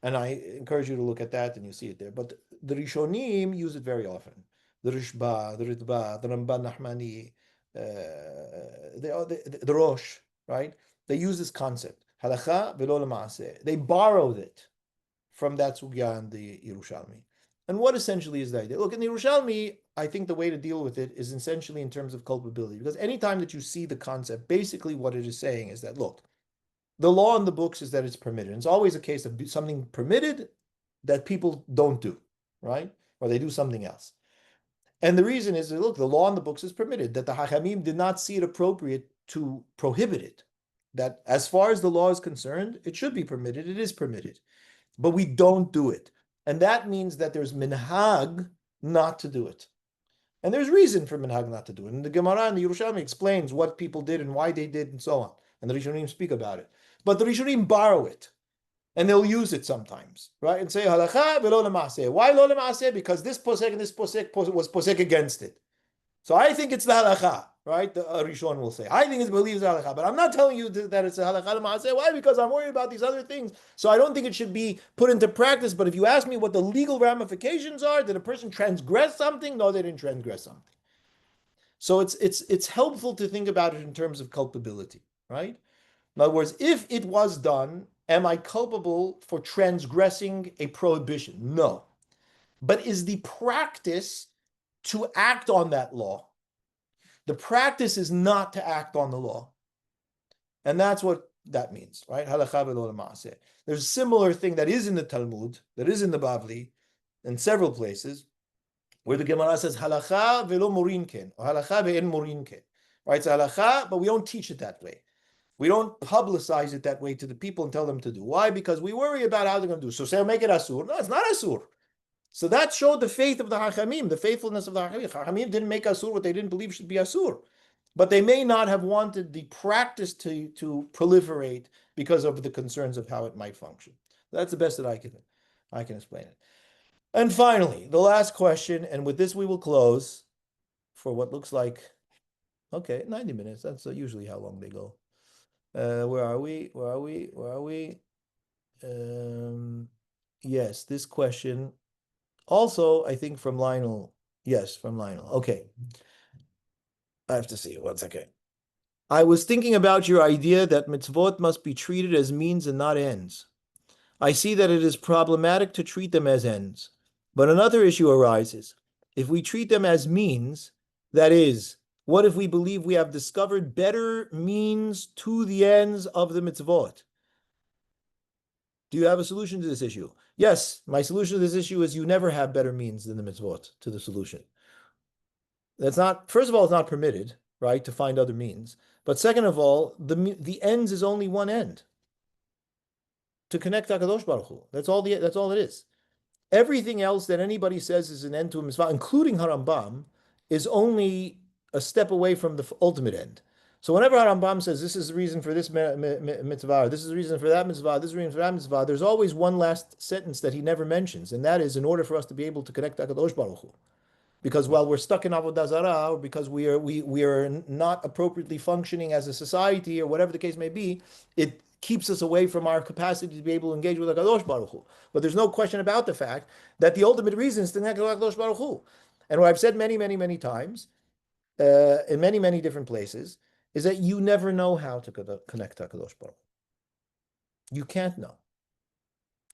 S2: And I encourage you to look at that, and you see it there. But the Rishonim use it very often. The Rishba, the Ritba, the Ramban Nachmani, the Rosh, right? They use this concept. Halacha v'lo l'maaseh. They borrowed it from that sugya in the Yerushalmi. And what essentially is the idea? Look, in the Yerushalmi, I think the way to deal with it is essentially in terms of culpability. Because anytime that you see the concept, basically what it is saying is that, look, the law in the books is that it's permitted. And it's always a case of something permitted that people don't do, right? Or they do something else. And the reason is that, look, the law in the books is permitted, that the Hachamim did not see it appropriate to prohibit it. That as far as the law is concerned, it should be permitted. It is permitted. But we don't do it. And that means that there's minhag not to do it. And there's reason for minhag not to do it. And the Gemara and the Yerushalmi explains what people did and why they did and so on. And the Rishonim speak about it. But the Rishonim borrow it. And they'll use it sometimes, right? And say, halacha v'lo l'maaseh. Why lo l'maaseh? Because this posek and this posek was posek against it. So I think it's the halacha, right? The Rishon will say. I think it believes the halacha, but I'm not telling you that it's a halacha l'maaseh. Why? Because I'm worried about these other things. So I don't think it should be put into practice. But if you ask me what the legal ramifications are, did a person transgress something? No, they didn't transgress something. So it's helpful to think about it in terms of culpability, right? In other words, if it was done, am I culpable for transgressing a prohibition? No. But is the practice to act on that law? The practice is not to act on the law. And that's what that means, right? Halakha v'lo l'maaseh. There's a similar thing that is in the Talmud, that is in the Bavli, in several places, where the Gemara says, halakha v'lo morinken, or halakha ve'en morinken. Right? It's halakha, but we don't teach it that way. We don't publicize it that way to the people and tell them to do. Why? Because we worry about how they're going to do. So say, make it asur. No, it's not asur. So that showed the faith of the Hachamim, the faithfulness of the Hachamim. Hachamim didn't make asur what they didn't believe should be asur. But they may not have wanted the practice to proliferate because of the concerns of how it might function. That's the best that I can explain it. And finally, the last question, and with this we will close for what looks like, 90 minutes. That's usually how long they go. Where are we? Yes, this question also, I think from Lionel. Yes, from Lionel. Okay. I have to see it. 1 second. I was thinking about your idea that mitzvot must be treated as means and not ends. I see that it is problematic to treat them as ends. But another issue arises. If we treat them as means, that is, What if we believe we have discovered better means to the ends of the mitzvot? Do you have a solution to this issue? Yes, my solution to this issue is you never have better means than the mitzvot to the solution. That's not, first of all, it's not permitted, right, to find other means. But second of all, the ends is only one end, to connect HaKadosh Baruch Hu. That's all it is. Everything else that anybody says is an end to a mitzvah, including Harambam, is only a step away from the ultimate end. So whenever Harambam says this is the reason for this mitzvah, or this is the reason for that mitzvah, this is the reason for that mitzvah, there's always one last sentence that he never mentions, and that is in order for us to be able to connect HaKadosh Baruch Hu. Because while we're stuck in Avodah Zarah, or because we are not appropriately functioning as a society, or whatever the case may be, it keeps us away from our capacity to be able to engage with HaKadosh Baruch Hu. But there's no question about the fact that the ultimate reason is to connect with HaKadosh Baruch Hu. And what I've said many, many, many times, in many, many different places, is that you never know how to connect to HaKadosh Baruch Hu. You can't know.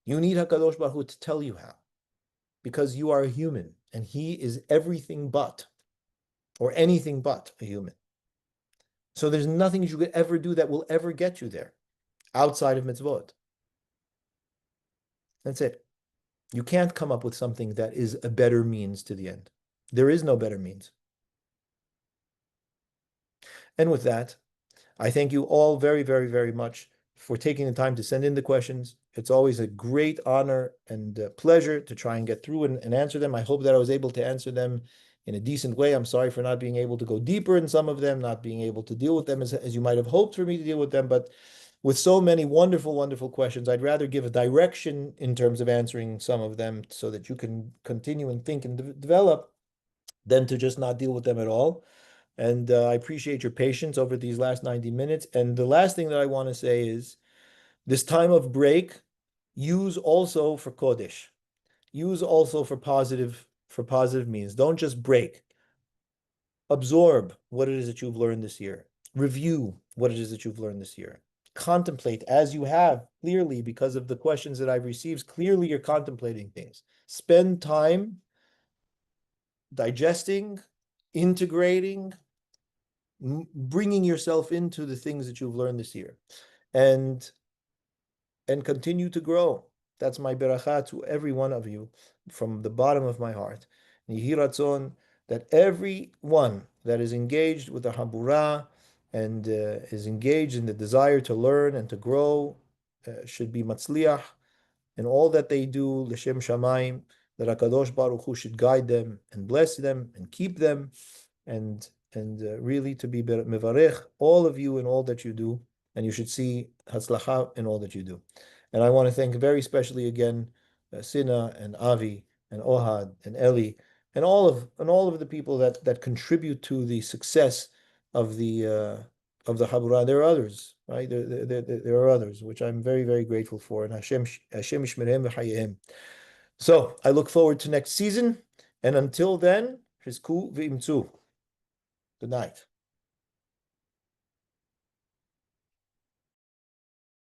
S2: You need HaKadosh Baruch Hu to tell you how. Because you are a human, and he is everything but, or anything but a human. So there's nothing you could ever do that will ever get you there, outside of mitzvot. That's it. You can't come up with something that is a better means to the end. There is no better means. And with that, I thank you all very, very, very much for taking the time to send in the questions. It's always a great honor and pleasure to try and get through and answer them. I hope that I was able to answer them in a decent way. I'm sorry for not being able to go deeper in some of them, not being able to deal with them as you might have hoped for me to deal with them. But with so many wonderful, wonderful questions, I'd rather give a direction in terms of answering some of them so that you can continue and think and develop than to just not deal with them at all. And I appreciate your patience over these last 90 minutes. And the last thing that I want to say is this time of break, use also for Kodesh. Use also for positive means. Don't just break. Absorb what it is that you've learned this year. Review what it is that you've learned this year. Contemplate as you have, clearly, because of the questions that I've received, clearly you're contemplating things. Spend time digesting, integrating, bringing yourself into the things that you've learned this year, and continue to grow. That's my beracha to every one of you from the bottom of my heart. Yehi ratzon that everyone that is engaged with the Habura and is engaged in the desire to learn and to grow should be matzliach in all that they do, l'shem shamayim, that HaKadosh Baruch Hu should guide them and bless them and keep them, and really to be mevarech all of you in all that you do, and you should see hatzlacha in all that you do. And I want to thank very specially again Sina and Avi and Ohad and Eli and all of the people that contribute to the success of the Habura. There are others, right? There are others, which I'm very, very grateful for. And Hashem yishmerem v'chayehem. So I look forward to next season. And until then, Chizku v'imtzu. Good night.